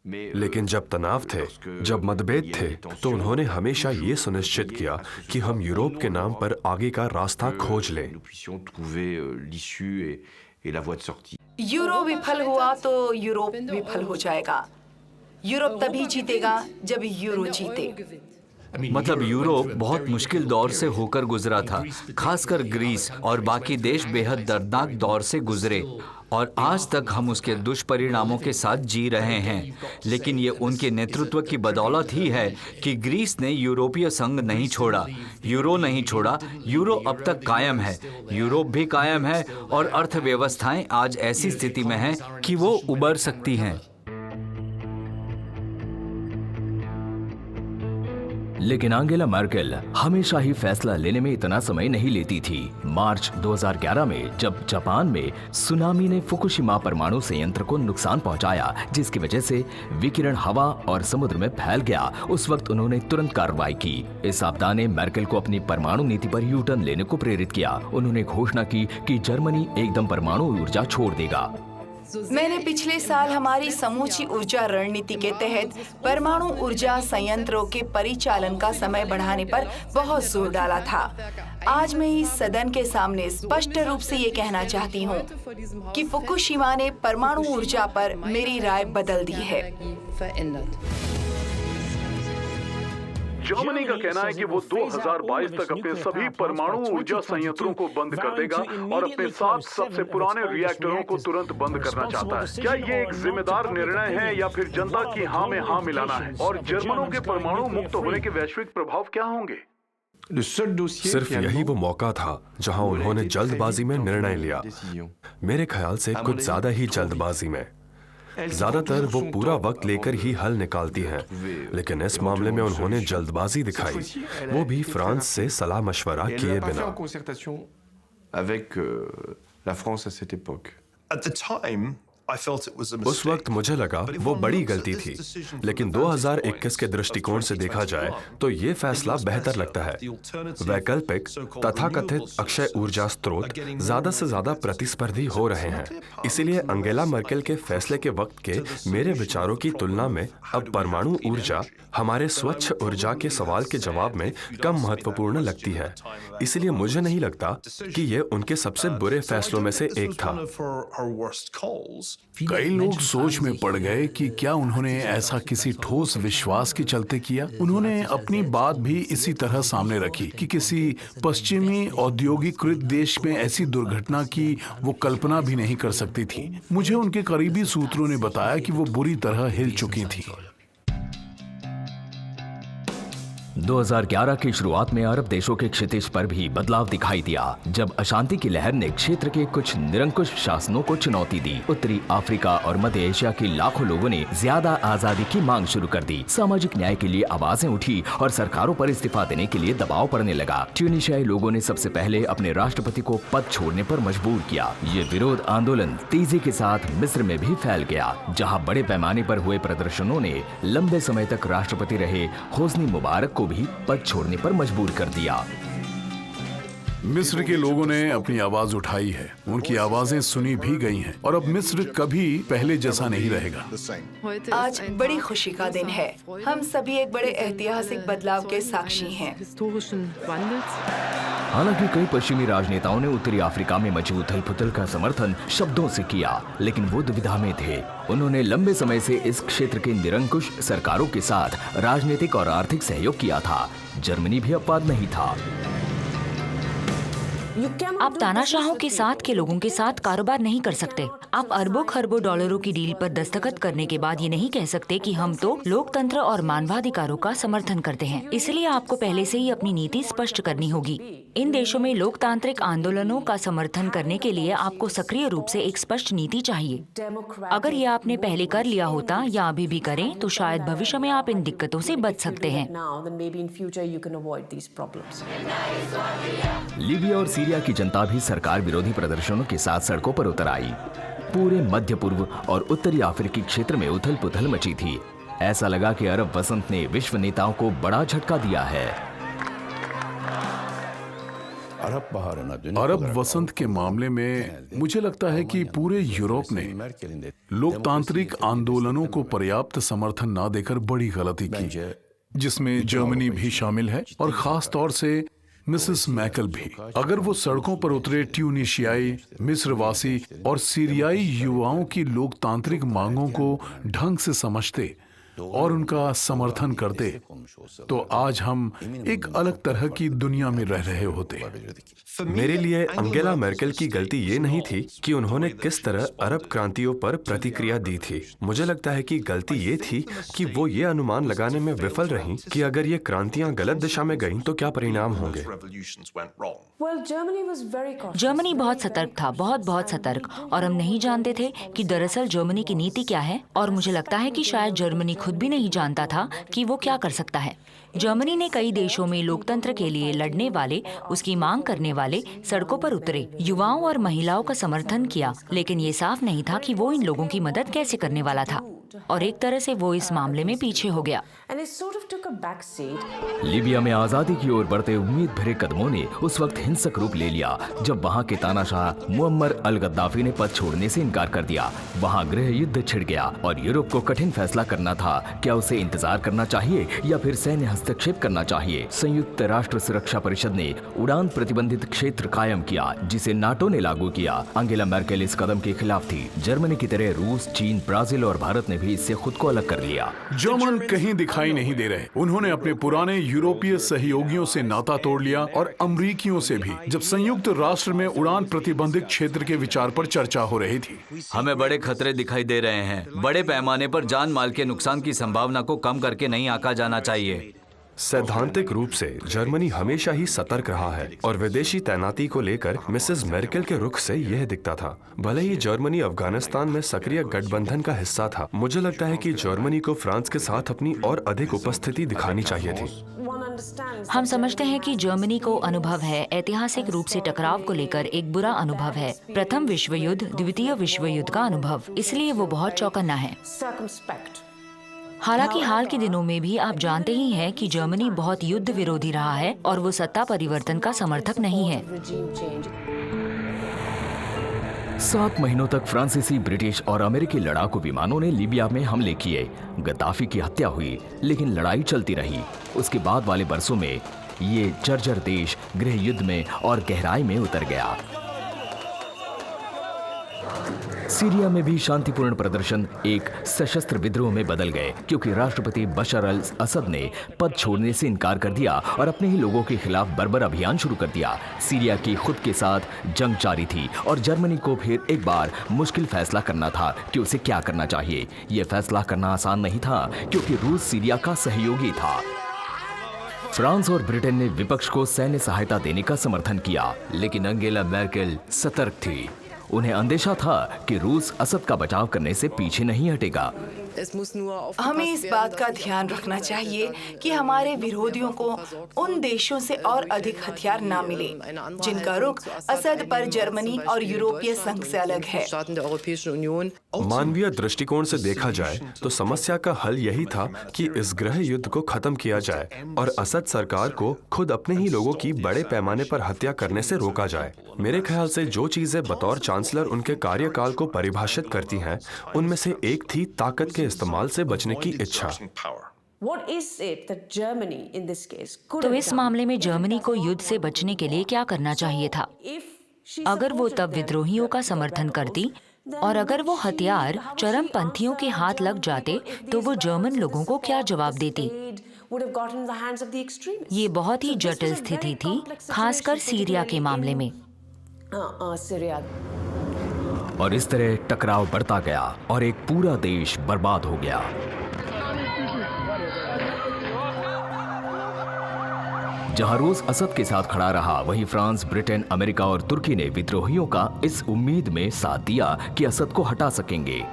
लेकिन जब तनाव थे, जब मतभेद थे, तो उन्होंने हमेशा ये सुनिश्चित किया कि हम यूरोप के नाम पर आगे का रास्ता खोज लें। यूरो विफल हुआ तो यूरोप विफल हो जाएगा। यूरोप तभी जीतेगा जब यूरो जीते। मतलब यूरोप बहुत मुश्किल दौर से होकर गुजरा था, खासकर ग्रीस और बाकी देश बेहद दर्दनाक दौर से गुजरे, और आज तक हम उसके दुष्परिणामों के साथ जी रहे हैं। लेकिन ये उनके नेतृत्व की बदौलत ही है कि ग्रीस ने यूरोपीय संघ नहीं छोड़ा, यूरो नहीं छोड़ा। यूरो अब तक कायम है, यूरोप भी कायम है, और अर्थव्यवस्थाएं आज ऐसी स्थिति में हैं कि वो उबर सकती हैं। लेकिन अंगेला मर्केल हमेशा ही फैसला लेने में इतना समय नहीं लेती थी। मार्च 2011 में जब जापान में सुनामी ने फुकुशिमा परमाणु संयंत्र को नुकसान पहुंचाया, जिसकी वजह से विकिरण हवा और समुद्र में फैल गया, उस वक्त उन्होंने तुरंत कार्रवाई की। इस आपदा ने मर्केल को अपनी परमाणु नीति पर यू टर्न लेने को प्रेरित किया। उन्होंने घोषणा की कि जर्मनी एकदम परमाणु ऊर्जा छोड़ देगा। मैंने पिछले साल हमारी समूची ऊर्जा रणनीति के तहत परमाणु ऊर्जा संयंत्रों के परिचालन का समय बढ़ाने पर बहुत जोर डाला था। आज मैं इस सदन के सामने स्पष्ट रूप से ये कहना चाहती हूँ कि फुकुशिमा ने परमाणु ऊर्जा पर मेरी राय बदल दी है। जर्मनी का कहना है कि वो 2022 तक अपने सभी परमाणु ऊर्जा संयंत्रों को बंद कर देगा और अपने 7 सबसे पुराने रिएक्टरों को तुरंत बंद करना चाहता है। क्या ये एक जिम्मेदार निर्णय है या फिर जनता की हाँ में हाँ मिलाना है? और जर्मनों के परमाणु मुक्त होने के वैश्विक प्रभाव क्या होंगे? सिर्फ यही वो मौका था जहां उन्होंने जल्दबाजी में निर्णय लिया। मेरे ख्याल से कुछ ज्यादा ही जल्दबाजी में। ज्यादातर वो पूरा वक्त लेकर ही हल निकालती हैं, लेकिन इस मामले में उन्होंने जल्दबाजी दिखाई, वो भी फ्रांस से सलाह मशवरा किए बिना। उस वक्त मुझे लगा वो बड़ी गलती थी, लेकिन 2021 के दृष्टिकोण से देखा जाए तो ये फैसला बेहतर लगता है। वैकल्पिक तथाकथित अक्षय ऊर्जा स्रोत ज्यादा से ज्यादा प्रतिस्पर्धी हो रहे हैं, इसीलिए अंगेला मर्केल के फैसले के वक्त के मेरे विचारों की तुलना में अब परमाणु ऊर्जा हमारे स्वच्छ ऊर्जा के सवाल के जवाब में कम महत्वपूर्ण लगती है। इसलिए मुझे नहीं लगता कि ये उनके सबसे बुरे फैसलों में से एक था। कई लोग सोच में पड़ गए कि क्या उन्होंने ऐसा किसी ठोस विश्वास के चलते किया। उन्होंने अपनी बात भी इसी तरह सामने रखी कि किसी पश्चिमी औद्योगिकृत देश में ऐसी दुर्घटना की वो कल्पना भी नहीं कर सकती थी। मुझे उनके करीबी सूत्रों ने बताया कि वो बुरी तरह हिल चुकी थी। 2011 की शुरुआत में अरब देशों के क्षितिज पर भी बदलाव दिखाई दिया जब अशांति की लहर ने क्षेत्र के कुछ निरंकुश शासनों को चुनौती दी। उत्तरी अफ्रीका और मध्य एशिया के लाखों लोगों ने ज्यादा आजादी की मांग शुरू कर दी। सामाजिक न्याय के लिए आवाजें उठी और सरकारों पर इस्तीफा देने के लिए दबाव पड़ने लगा। ट्यूनीशियाई लोगों ने सबसे पहले अपने राष्ट्रपति को पद छोड़ने पर मजबूर किया। ये विरोध आंदोलन तेजी के साथ मिस्र में भी फैल गया, जहाँ बड़े पैमाने पर हुए प्रदर्शनों ने लंबे समय तक राष्ट्रपति रहे होस्नी मुबारक को भी पद छोड़ने पर मजबूर कर दिया। मिस्र के लोगों ने अपनी आवाज उठाई है, उनकी आवाजें सुनी भी गई हैं और अब मिस्र कभी पहले जैसा नहीं रहेगा। आज बड़ी खुशी का दिन है। हम सभी एक बड़े ऐतिहासिक बदलाव के साक्षी हैं। हालांकि कई पश्चिमी राजनेताओं ने उत्तरी अफ्रीका में मची उथल पुथल का समर्थन शब्दों से किया, लेकिन वो दुविधा में थे। उन्होंने लंबे समय से इस क्षेत्र के निरंकुश सरकारों के साथ राजनीतिक और आर्थिक सहयोग किया था। जर्मनी भी अपवाद नहीं था। आप तानाशाहों के साथ के लोगों के साथ कारोबार नहीं कर सकते। आप अरबों खरबों डॉलरों की डील पर दस्तखत करने के बाद ये नहीं कह सकते कि हम तो लोकतंत्र और मानवाधिकारों का समर्थन करते हैं। इसलिए आपको पहले से ही अपनी नीति स्पष्ट करनी होगी। इन देशों में लोकतांत्रिक आंदोलनों का समर्थन करने के लिए आपको सक्रिय रूप से एक स्पष्ट नीति चाहिए। अगर ये आपने पहले कर लिया होता या अभी भी करें तो शायद भविष्य में आप इन दिक्कतों से बच सकते हैं। लीबिया और सीरिया की जनता भी सरकार विरोधी प्रदर्शनों के साथ सड़कों पर उतर आई। पूरे मध्य पूर्व और उत्तरी अफ्रीकी क्षेत्र में उथल पुथल मची थी। ऐसा लगा कि अरब वसंत ने विश्व नेताओं को बड़ा झटका दिया है। अरब वसंत के मामले में मुझे लगता है कि पूरे यूरोप ने लोकतांत्रिक आंदोलनों को पर्याप्त समर्थन न देकर बड़ी गलती की, जिसमें जर्मनी भी शामिल है और खास तौर से मिसेस मैकल भी। अगर वो सड़कों पर उतरे ट्यूनीशियाई, मिस्रवासी और सीरियाई युवाओं की लोकतांत्रिक मांगों को ढंग से समझते और उनका समर्थन करते तो आज हम एक अलग तरह की दुनिया में रह रहे होते। मेरे लिए अंगेला मेर्केल की गलती ये नहीं थी कि उन्होंने किस तरह अरब क्रांतियों पर प्रतिक्रिया दी थी। मुझे लगता है कि गलती ये थी कि वो ये अनुमान लगाने में विफल रहीं कि अगर ये क्रांतियां गलत दिशा में गईं तो क्या परिणाम होंगे। जर्मनी बहुत सतर्क था, बहुत सतर्क, और हम नहीं जानते थे कि दरअसल जर्मनी की नीति क्या है। और मुझे लगता है कि शायद जर्मनी खुद भी नहीं जानता था कि वो क्या कर सकता है। जर्मनी ने कई देशों में लोकतंत्र के लिए लड़ने वाले, उसकी मांग करने वाले सड़कों पर उतरे, युवाओं और महिलाओं का समर्थन किया, लेकिन ये साफ नहीं था कि वो इन लोगों की मदद कैसे करने वाला था। और एक तरह से वो इस मामले में पीछे हो गया। लीबिया में आजादी की ओर बढ़ते उम्मीद भरे कदमों ने उस वक्त हिंसक रूप ले लिया जब वहां के तानाशाह मुअम्मर अल गद्दाफी ने पद छोड़ने से इनकार कर दिया। वहां गृह युद्ध छिड़ गया और यूरोप को कठिन फैसला करना था, क्या उसे इंतजार करना चाहिए या फिर सैन्य हस्तक्षेप करना चाहिए। संयुक्त राष्ट्र सुरक्षा परिषद ने उड़ान प्रतिबंधित क्षेत्र कायम किया, जिसे नाटो ने लागू किया। अंगेला मेर्केल इस कदम के खिलाफ थी। जर्मनी की तरह रूस, चीन, ब्राजील और भारत ने भी इससे खुद को अलग कर लिया। जर्मन कहीं दिखाई नहीं दे रहे। उन्होंने अपने पुराने यूरोपीय सहयोगियों से नाता तोड़ लिया और अमरीकियों से भी, जब संयुक्त राष्ट्र में उड़ान प्रतिबंधित क्षेत्र के विचार पर चर्चा हो रही थी। हमें बड़े खतरे दिखाई दे रहे हैं। बड़े पैमाने पर जान माल के नुकसान की संभावना को कम करके नहीं आंका जाना चाहिए। सैद्धांतिक रूप से जर्मनी हमेशा ही सतर्क रहा है और विदेशी तैनाती को लेकर मिसेस मेर्केल के रुख से यह दिखता था। भले ही जर्मनी अफगानिस्तान में सक्रिय गठबंधन का हिस्सा था, मुझे लगता है कि जर्मनी को फ्रांस के साथ अपनी और अधिक उपस्थिति दिखानी चाहिए थी। हम समझते हैं कि जर्मनी को अनुभव है, ऐतिहासिक रूप से टकराव को लेकर एक बुरा अनुभव है, प्रथम विश्व युद्ध, द्वितीय विश्व युद्ध का अनुभव, इसलिए वो बहुत चौकन्ना है। हालांकि हाल के दिनों में भी आप जानते ही हैं कि जर्मनी बहुत युद्ध विरोधी रहा है और वो सत्ता परिवर्तन का समर्थक नहीं है। 7 महीनों तक फ्रांसीसी, ब्रिटिश और अमेरिकी लड़ाकू विमानों ने लीबिया में हमले किए। गद्दाफी की हत्या हुई, लेकिन लड़ाई चलती रही। उसके बाद वाले बरसों में ये जर्जर देश गृह युद्ध में और गहराई में उतर गया। सीरिया में भी शांतिपूर्ण प्रदर्शन एक सशस्त्र विद्रोह में बदल गए क्योंकि राष्ट्रपति बशर अल असद ने पद छोड़ने से इनकार कर दिया और अपने ही लोगों के खिलाफ बर्बर अभियान शुरू कर दिया। सीरिया की खुद के साथ जंग जारी थी और जर्मनी को फिर एक बार मुश्किल फैसला करना था कि उसे क्या करना चाहिए। यह फैसला करना आसान नहीं था क्योंकि रूस सीरिया का सहयोगी था। फ्रांस और ब्रिटेन ने विपक्ष को सैन्य सहायता देने का समर्थन किया, लेकिन अंगेला मैर्केल सतर्क थी। उन्हें अंदेशा था कि रूस असद का बचाव करने से पीछे नहीं हटेगा। हमें इस बात का ध्यान रखना चाहिए कि हमारे विरोधियों को उन देशों से और अधिक हथियार ना मिले जिनका रुख असद पर जर्मनी और यूरोपीय संघ से अलग है। मानवीय दृष्टिकोण से देखा जाए तो समस्या का हल यही था कि इस गृह युद्ध को खत्म किया जाए और असद सरकार को खुद अपने ही लोगों की बड़े पैमाने पर हत्या करने से रोका जाए। मेरे ख्याल से जो चीजें बतौर चांसलर उनके कार्यकाल को परिभाषित करती हैं, उनमें से एक थी ताकत के इस्तेमाल से बचने की इच्छा। तो इस मामले में जर्मनी को युद्ध से बचने के लिए क्या करना चाहिए था? अगर वो तब विद्रोहियों का समर्थन करती और अगर वो हथियार चरमपंथियों के हाथ लग जाते तो वो जर्मन लोगों को क्या जवाब देती? ये बहुत ही जटिल स्थिति थी, खासकर सीरिया के मामले में। और इस तरह टकराव बढ़ता गया और एक पूरा देश बर्बाद हो गया। जहां रूस असद के साथ खड़ा रहा, वहीं फ्रांस, ब्रिटेन, अमेरिका और तुर्की ने विद्रोहियों का इस उम्मीद में साथ दिया कि असद को हटा सकेंगे।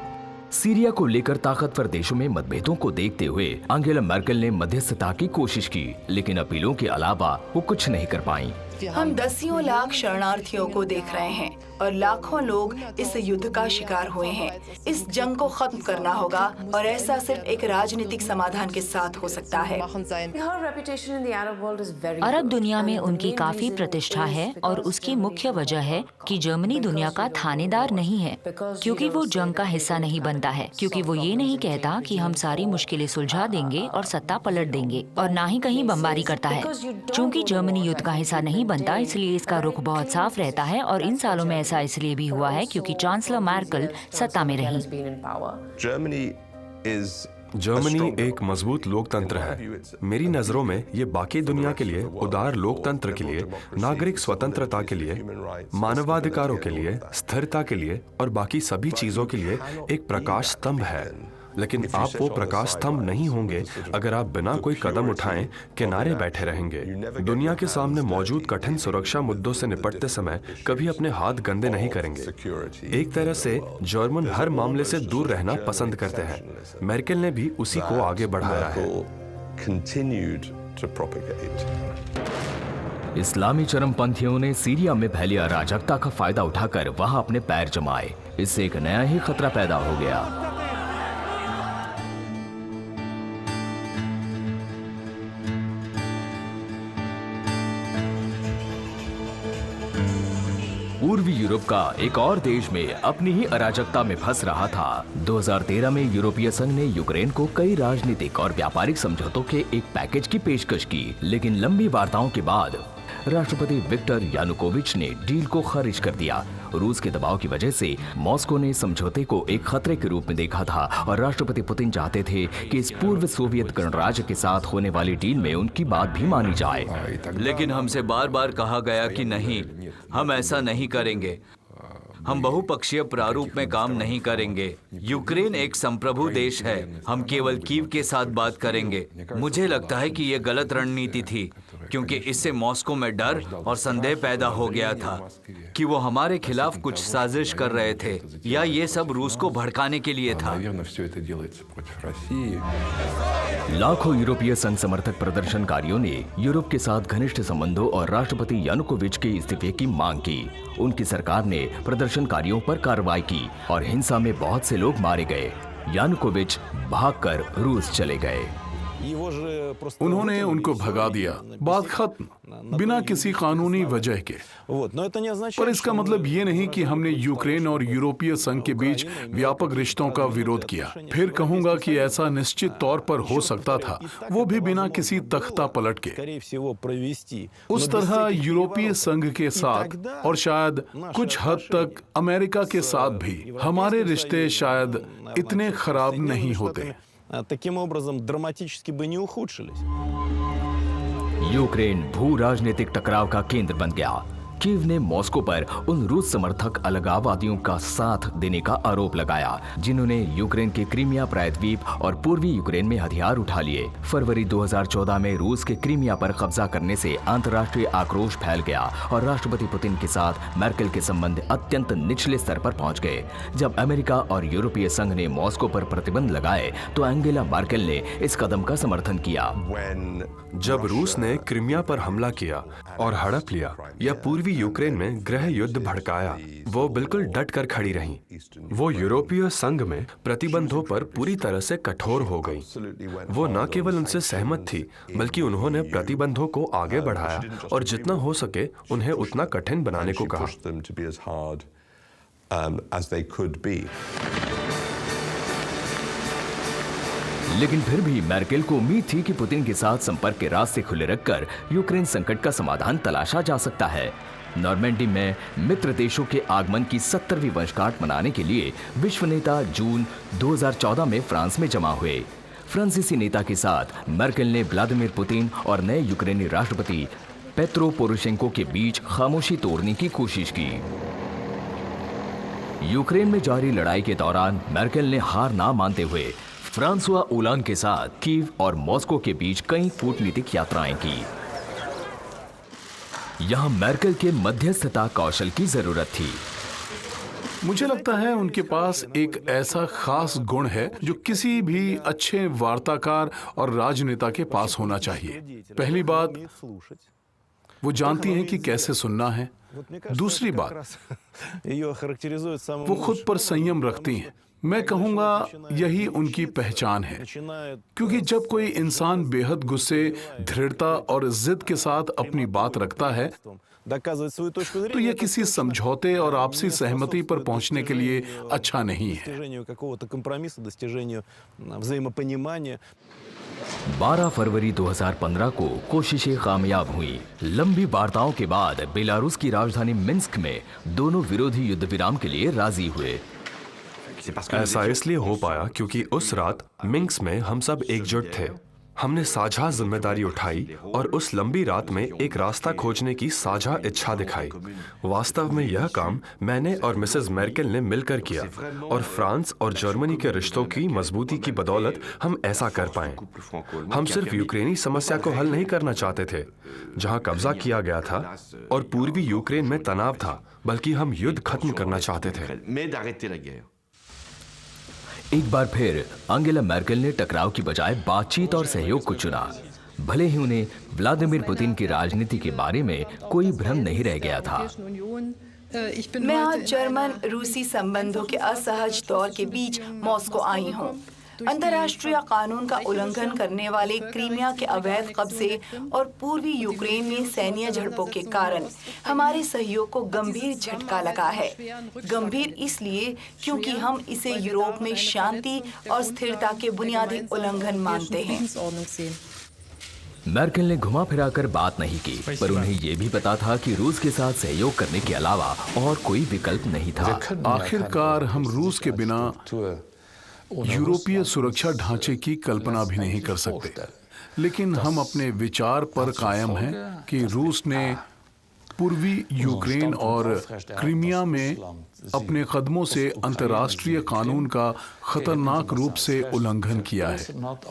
सीरिया को लेकर ताकतवर देशों में मतभेदों को देखते हुए अंगेला मैर्केल ने मध्यस्थता की कोशिश की, लेकिन अपीलों के अलावा वो कुछ नहीं कर पाई। हम दसियों लाख शरणार्थियों को देख रहे हैं और लाखों लोग इस युद्ध का शिकार हुए हैं। इस जंग को खत्म करना होगा और ऐसा सिर्फ एक राजनीतिक समाधान के साथ हो सकता है। अरब दुनिया में उनकी काफी प्रतिष्ठा है और उसकी मुख्य वजह है कि जर्मनी दुनिया का थानेदार नहीं है, क्योंकि वो जंग का हिस्सा नहीं बनता है, क्योंकि वो ये नहीं कहता कि हम सारी मुश्किलें सुलझा देंगे और सत्ता पलट देंगे, और ना ही कहीं बमबारी करता है। चूँकि जर्मनी युद्ध का हिस्सा नहीं बनता, इसलिए इसका रुख बहुत साफ रहता है और इन सालों में ऐसा इसलिए भी हुआ है क्योंकि चांसलर मैर्केल सत्ता में रही। जर्मनी एक मजबूत लोकतंत्र है। मेरी नजरों में ये बाकी दुनिया के लिए, उदार लोकतंत्र के लिए, नागरिक स्वतंत्रता के लिए, मानवाधिकारों के लिए, स्थिरता के लिए और बाकी सभी चीजों के लिए एक प्रकाश स्तंभ है। लेकिन आप वो प्रकाश स्तंभ नहीं होंगे अगर आप बिना कोई कदम उठाएं किनारे बैठे रहेंगे। दुनिया के सामने मौजूद कठिन सुरक्षा मुद्दों से निपटते समय कभी अपने हाथ गंदे नहीं करेंगे। एक तरह से जर्मन हर मामले से दूर रहना पसंद करते हैं। मैर्केल ने भी उसी को आगे बढ़ाया है। इस्लामी चरमपंथियों ने सीरिया में फैली अराजकता का फायदा उठाकर वहां अपने पैर जमाए। इससे एक नया ही खतरा पैदा हो गया। पूर्वी यूरोप का एक और देश में अपनी ही अराजकता में फंस रहा था। 2013 में यूरोपीय संघ ने यूक्रेन को कई राजनीतिक और व्यापारिक समझौतों के एक पैकेज की पेशकश की, लेकिन लंबी वार्ताओं के बाद राष्ट्रपति विक्टर यानुकोविच ने डील को खारिज कर दिया। रूस के दबाव की वजह से मॉस्को ने समझौते को एक खतरे के रूप में देखा था और राष्ट्रपति पुतिन चाहते थे कि इस पूर्व सोवियत गणराज्य के साथ होने वाली डील में उनकी बात भी मानी जाए। लेकिन हमसे बार बार कहा गया कि नहीं, हम ऐसा नहीं करेंगे। हम बहुपक्षीय प्रारूप में काम नहीं करेंगे। यूक्रेन एक संप्रभु देश है, हम केवल कीव के साथ बात करेंगे। मुझे लगता है कि ये गलत रणनीति थी, क्योंकि इससे मॉस्को में डर और संदेह पैदा हो गया था कि वो हमारे खिलाफ कुछ साजिश कर रहे थे, या ये सब रूस को भड़काने के लिए था। लाखों यूरोपीय संघ समर्थक प्रदर्शनकारियों ने यूरोप के साथ घनिष्ठ संबंधों और राष्ट्रपति यानुकोविच के इस्तीफे की मांग की। उनकी सरकार ने प्रदर्शनकारियों पर कार्रवाई की और हिंसा में बहुत से लोग मारे गए। यानुकोविच भागकर रूस चले गए। उन्होंने उनको भगा दिया, बात खत्म, बिना किसी कानूनी वजह के। पर इसका मतलब ये नहीं कि हमने यूक्रेन और यूरोपीय संघ के बीच व्यापक रिश्तों का विरोध किया। फिर कहूंगा कि ऐसा निश्चित तौर पर हो सकता था, वो भी बिना किसी तख्ता पलट के। उस तरह यूरोपीय संघ के साथ और शायद कुछ हद तक अमेरिका के साथ भी हमारे रिश्ते शायद इतने खराब नहीं होते। Таким образом драматически бы не ухудшились. यूक्रेन भू राजनीतिक टकराव का केंद्र बन गया। कीव ने मॉस्को पर उन रूस समर्थक अलगाववादियों का साथ देने का आरोप लगाया जिन्होंने यूक्रेन के क्रीमिया प्रायद्वीप और पूर्वी यूक्रेन में हथियार उठा लिए। फरवरी 2014 में रूस के क्रीमिया पर कब्जा करने से अंतर्राष्ट्रीय आक्रोश फैल गया और राष्ट्रपति पुतिन के साथ मर्केल के संबंध अत्यंत निचले स्तर पर पहुंच गए। जब अमेरिका और यूरोपीय संघ ने मॉस्को पर प्रतिबंध लगाए तो एंगेला मर्केल ने इस कदम का समर्थन किया। जब रूस ने क्रीमिया पर हमला किया और हड़प लिया या पूर्वी यूक्रेन में गृह युद्ध भड़काया, वो बिल्कुल डट कर खड़ी रहीं। वो यूरोपीय संघ में प्रतिबंधों पर पूरी तरह से कठोर हो गई। वो न केवल उनसे सहमत थी बल्कि उन्होंने प्रतिबंधों को आगे बढ़ाया और जितना हो सके उन्हें उतना कठिन बनाने को कहा। लेकिन फिर भी मर्केल को उम्मीद थी कि पुतिन के साथ संपर्क के रास्ते खुले रखकर यूक्रेन संकट का समाधान तलाशा जा सकता है। नॉर्मैंडी में मित्र देशों के आगमन की 70वीं वर्षगांठ मनाने के लिए विश्व नेता जून 2014 में फ्रांस में जमा हुए। फ्रांसीसी नेता के साथ मर्केल ने व्लादिमीर पुतिन और नए यूक्रेनी राष्ट्रपति पेत्रो पोरोशेंको के बीच खामोशी तोड़ने की कोशिश की। यूक्रेन में जारी लड़ाई के दौरान मर्केल ने हार ना मानते हुए फ्रांसुआ ओलांद के साथ कीव और मॉस्को के बीच कई कूटनीतिक यात्राएं की। यहां मर्केल के मध्यस्थता कौशल की जरूरत थी। मुझे लगता है उनके पास एक ऐसा खास गुण है जो किसी भी अच्छे वार्ताकार और राजनेता के पास होना चाहिए। पहली बात, वो जानती हैं कि कैसे सुनना है। दूसरी बात, वो खुद पर संयम रखती हैं। मैं कहूंगा यही उनकी पहचान है, क्योंकि जब कोई इंसान बेहद गुस्से, दृढ़ता और जिद के साथ अपनी बात रखता है तो यह किसी समझौते और आपसी सहमति पर पहुंचने के लिए अच्छा नहीं है। 12 फरवरी 2015 को कोशिशें कामयाब हुई। लंबी वार्ताओं के बाद बेलारूस की राजधानी मिन्स्क में दोनों विरोधी युद्ध विराम के लिए राजी हुए। ऐसा इसलिए हो पाया क्योंकि उस रात मिन्स्क में हम सब एकजुट थे। हमने साझा जिम्मेदारी उठाई और उस लंबी रात में एक रास्ता खोजने की साझा इच्छा दिखाई। वास्तव में यह काम मैंने और मिसेस मर्केल ने मिलकर किया और फ्रांस और जर्मनी के रिश्तों की मजबूती की बदौलत हम ऐसा कर पाए। हम सिर्फ यूक्रेनी समस्या को हल नहीं करना चाहते थे जहां कब्जा किया गया था और पूर्वी यूक्रेन में तनाव था, बल्कि हम युद्ध खत्म करना चाहते थे। एक बार फिर एंगेला मर्केल ने टकराव की बजाय बातचीत और सहयोग को चुना। भले ही उन्हें व्लादिमीर पुतिन की राजनीति के बारे में कोई भ्रम नहीं रह गया था। मैं आज जर्मन रूसी संबंधों के असहज दौर के बीच मॉस्को आई हूँ। अंतर्राष्ट्रीय कानून का उल्लंघन करने वाले क्रीमिया के अवैध कब्जे और पूर्वी यूक्रेन में सैन्य झड़पों के कारण हमारे सहयोग को गंभीर झटका लगा है। गंभीर इसलिए क्योंकि हम इसे यूरोप में शांति और स्थिरता के बुनियादी उल्लंघन मानते हैं। मर्केल ने घुमा फिराकर बात नहीं की, पर उन्हें यह भी पता था कि रूस के साथ सहयोग करने के अलावा और कोई विकल्प नहीं था। आखिरकार हम रूस के बिना यूरोपीय सुरक्षा ढांचे की कल्पना भी नहीं कर सकते, लेकिन हम अपने विचार पर कायम हैं कि रूस ने पूर्वी यूक्रेन और क्रीमिया में अपने कदमों से अंतर्राष्ट्रीय कानून का खतरनाक रूप से उल्लंघन किया है।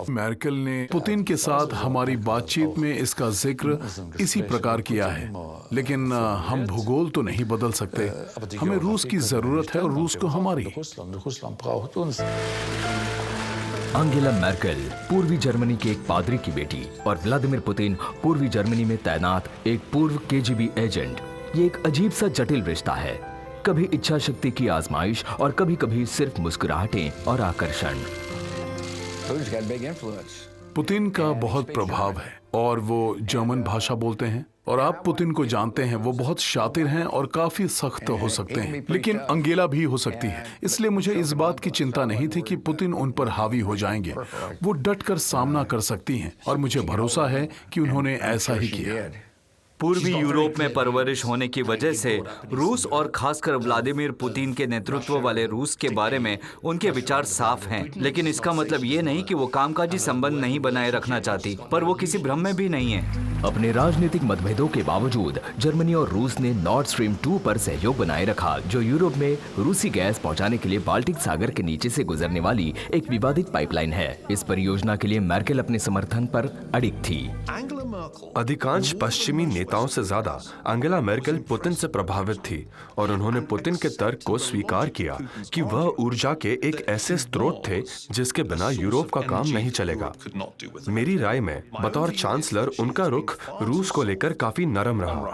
मर्केल ने पुतिन के साथ हमारी बातचीत में इसका जिक्र इसी प्रकार किया है, लेकिन हम भूगोल तो नहीं बदल सकते। हमें रूस की जरूरत है और रूस को हमारी। एंगेला मर्केल पूर्वी जर्मनी के एक पादरी की बेटी और व्लादिमीर पुतिन पूर्वी जर्मनी में तैनात एक पूर्व केजीबी एजेंट। ये एक अजीब सा जटिल रिश्ता है, कभी इच्छा शक्ति की आजमाइश और कभी कभी सिर्फ मुस्कुराहटें और आकर्षण। पुतिन का बहुत प्रभाव है और वो जर्मन भाषा बोलते हैं और आप पुतिन को जानते हैं, वो बहुत शातिर हैं और काफी सख्त हो सकते हैं, लेकिन अंगेला भी हो सकती है। इसलिए मुझे इस बात की चिंता नहीं थी कि पुतिन उन पर हावी हो जाएंगे। वो डट कर सामना कर सकती हैं और मुझे भरोसा है कि उन्होंने ऐसा ही किया। पूर्वी यूरोप में परवरिश होने की वजह से रूस और खासकर व्लादिमीर पुतिन के नेतृत्व वाले रूस के बारे में उनके विचार साफ हैं, लेकिन इसका मतलब ये नहीं कि वो कामकाजी संबंध नहीं बनाए रखना चाहती, पर वो किसी भ्रम में भी नहीं है। अपने राजनीतिक मतभेदों के बावजूद जर्मनी और रूस ने नॉर्थ स्ट्रीम 2 पर सहयोग बनाए रखा, जो यूरोप में रूसी गैस पहुंचाने के लिए बाल्टिक सागर के नीचे से गुजरने वाली एक विवादित पाइपलाइन है। इस परियोजना के लिए मैर्केल अपने समर्थन पर अडिग थी। अधिकांश पश्चिमी नेताओं से ज्यादा अंगेला मेर्केल पुतिन से प्रभावित थी और उन्होंने पुतिन के तर्क को स्वीकार किया कि वह ऊर्जा के एक ऐसे स्रोत थे जिसके बिना यूरोप का काम नहीं चलेगा। मेरी राय में बतौर चांसलर उनका रुख रूस को लेकर काफी नरम रहा।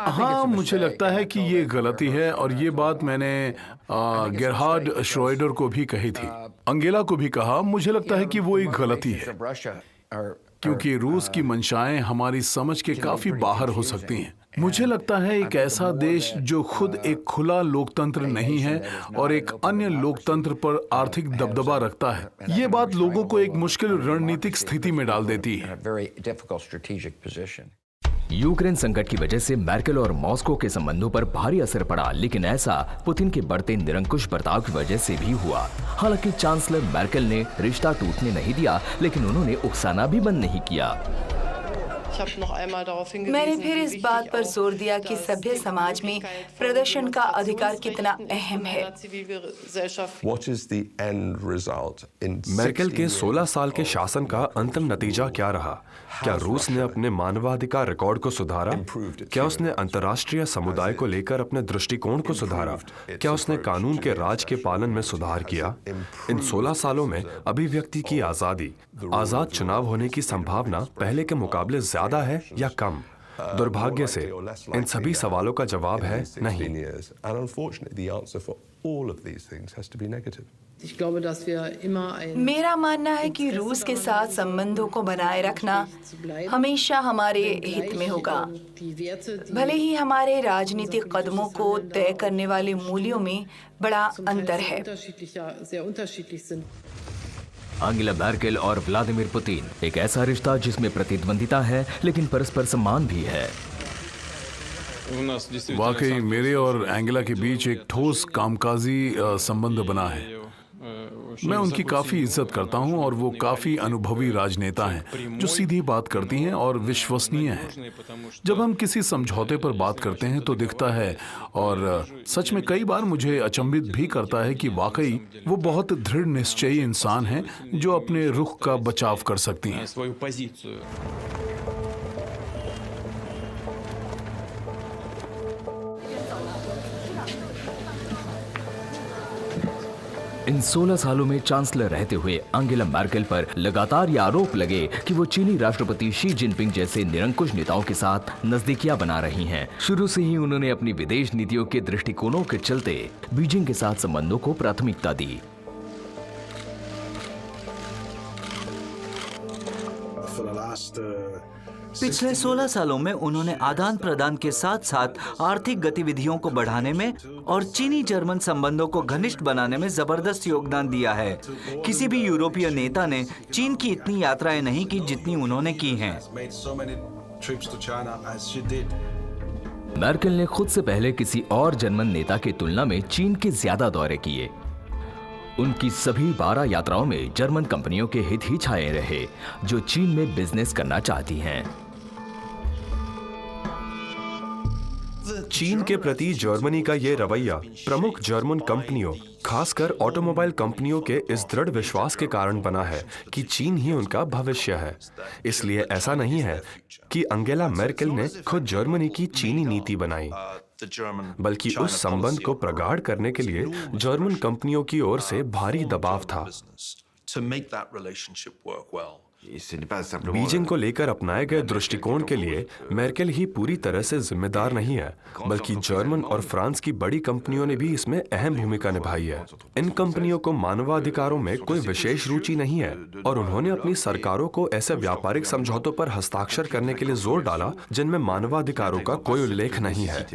हाँ, मुझे लगता है कि ये गलती है और ये बात मैंने गेरहार्ड श्रोएडर को भी कही थी, अंगेला को भी कहा। मुझे लगता है कि वो एक गलती है क्योंकि रूस की मंशाएं हमारी समझ के काफी बाहर हो सकती हैं। मुझे लगता है एक ऐसा देश जो खुद एक खुला लोकतंत्र नहीं है और एक अन्य लोकतंत्र पर आर्थिक दबदबा रखता है, ये बात लोगों को एक मुश्किल रणनीतिक स्थिति में डाल देती है। यूक्रेन संकट की वजह से मैर्केल और मॉस्को के संबंधों पर भारी असर पड़ा, लेकिन ऐसा पुतिन के बढ़ते निरंकुश बर्ताव की वजह से भी हुआ। हालांकि चांसलर मैर्केल ने रिश्ता टूटने नहीं दिया, लेकिन उन्होंने उकसाना भी बंद नहीं किया। मैंने फिर इस बात पर जोर दिया कि सभ्य समाज में प्रदर्शन का अधिकार कितना अहम है। मेर्केल के 16 साल के शासन का अंतिम नतीजा क्या रहा? क्या रूस ने अपने मानवाधिकार रिकॉर्ड को सुधारा? क्या उसने अंतर्राष्ट्रीय समुदाय को लेकर अपने दृष्टिकोण को सुधारा? क्या उसने कानून के राज के पालन में सुधार किया? इन 16 सालों में अभिव्यक्ति की आजादी, आजाद चुनाव होने की संभावना पहले के मुकाबले ज्यादा है या कम? दुर्भाग्य से इन सभी सवालों का जवाब है नहीं। मेरा मानना है कि रूस के साथ संबंधों को बनाए रखना हमेशा हमारे हित में होगा, भले ही हमारे राजनीतिक कदमों को तय करने वाले मूल्यों में बड़ा अंतर है। अंगेला मैर्केल और व्लादिमीर पुतिन एक ऐसा रिश्ता जिसमें प्रतिद्वंदिता है लेकिन परस्पर सम्मान भी है। वाकई मेरे और एंगेला के बीच एक ठोस कामकाजी संबंध बना है। मैं उनकी काफी इज्जत करता हूं और वो काफी अनुभवी राजनेता हैं जो सीधी बात करती हैं और विश्वसनीय हैं। जब हम किसी समझौते पर बात करते हैं तो दिखता है, और सच में कई बार मुझे अचंभित भी करता है कि वाकई वो बहुत दृढ़ निश्चयी इंसान हैं जो अपने रुख का बचाव कर सकती हैं। इन 16 सालों में चांसलर रहते हुए अंगेला मैर्केल पर लगातार ये आरोप लगे कि वो चीनी राष्ट्रपति शी जिनपिंग जैसे निरंकुश नेताओं के साथ नजदीकियां बना रही हैं। शुरू से ही उन्होंने अपनी विदेश नीतियों के दृष्टिकोणों के चलते बीजिंग के साथ संबंधों को प्राथमिकता दी। पिछले 16 सालों में उन्होंने आदान प्रदान के साथ साथ आर्थिक गतिविधियों को बढ़ाने में और चीनी जर्मन संबंधों को घनिष्ठ बनाने में जबरदस्त योगदान दिया है। किसी भी यूरोपीय नेता ने चीन की इतनी यात्राएं नहीं की जितनी उन्होंने की हैं। मैर्केल ने खुद से पहले किसी और जर्मन नेता की तुलना में चीन के ज्यादा दौरे किए। उनकी सभी 12 यात्राओं में जर्मन कंपनियों के हित ही छाए रहे जो चीन में बिजनेस करना चाहती हैं। चीन के प्रति जर्मनी का ये रवैया प्रमुख जर्मन कंपनियों, खासकर ऑटोमोबाइल कंपनियों के इस दृढ़ विश्वास के कारण बना है कि चीन ही उनका भविष्य है। इसलिए ऐसा नहीं है कि अंगेला मेर्केल ने खुद जर्मनी की चीनी नीति बनाई, बल्कि उस संबंध को प्रगाढ़ करने के लिए जर्मन कंपनियों की ओर से भारी दबाव था। बीजिंग को लेकर अपनाए गए दृष्टिकोण के लिए मेर्केल ही पूरी तरह से जिम्मेदार नहीं है, बल्कि जर्मन और फ्रांस की बड़ी कंपनियों ने भी इसमें अहम भूमिका निभाई है। इन कंपनियों को मानवाधिकारों में कोई विशेष रुचि नहीं है और उन्होंने अपनी सरकारों को ऐसे व्यापारिक समझौतों पर हस्ताक्षर करने के लिए जोर डाला जिनमें मानवाधिकारों का कोई उल्लेख नहीं है।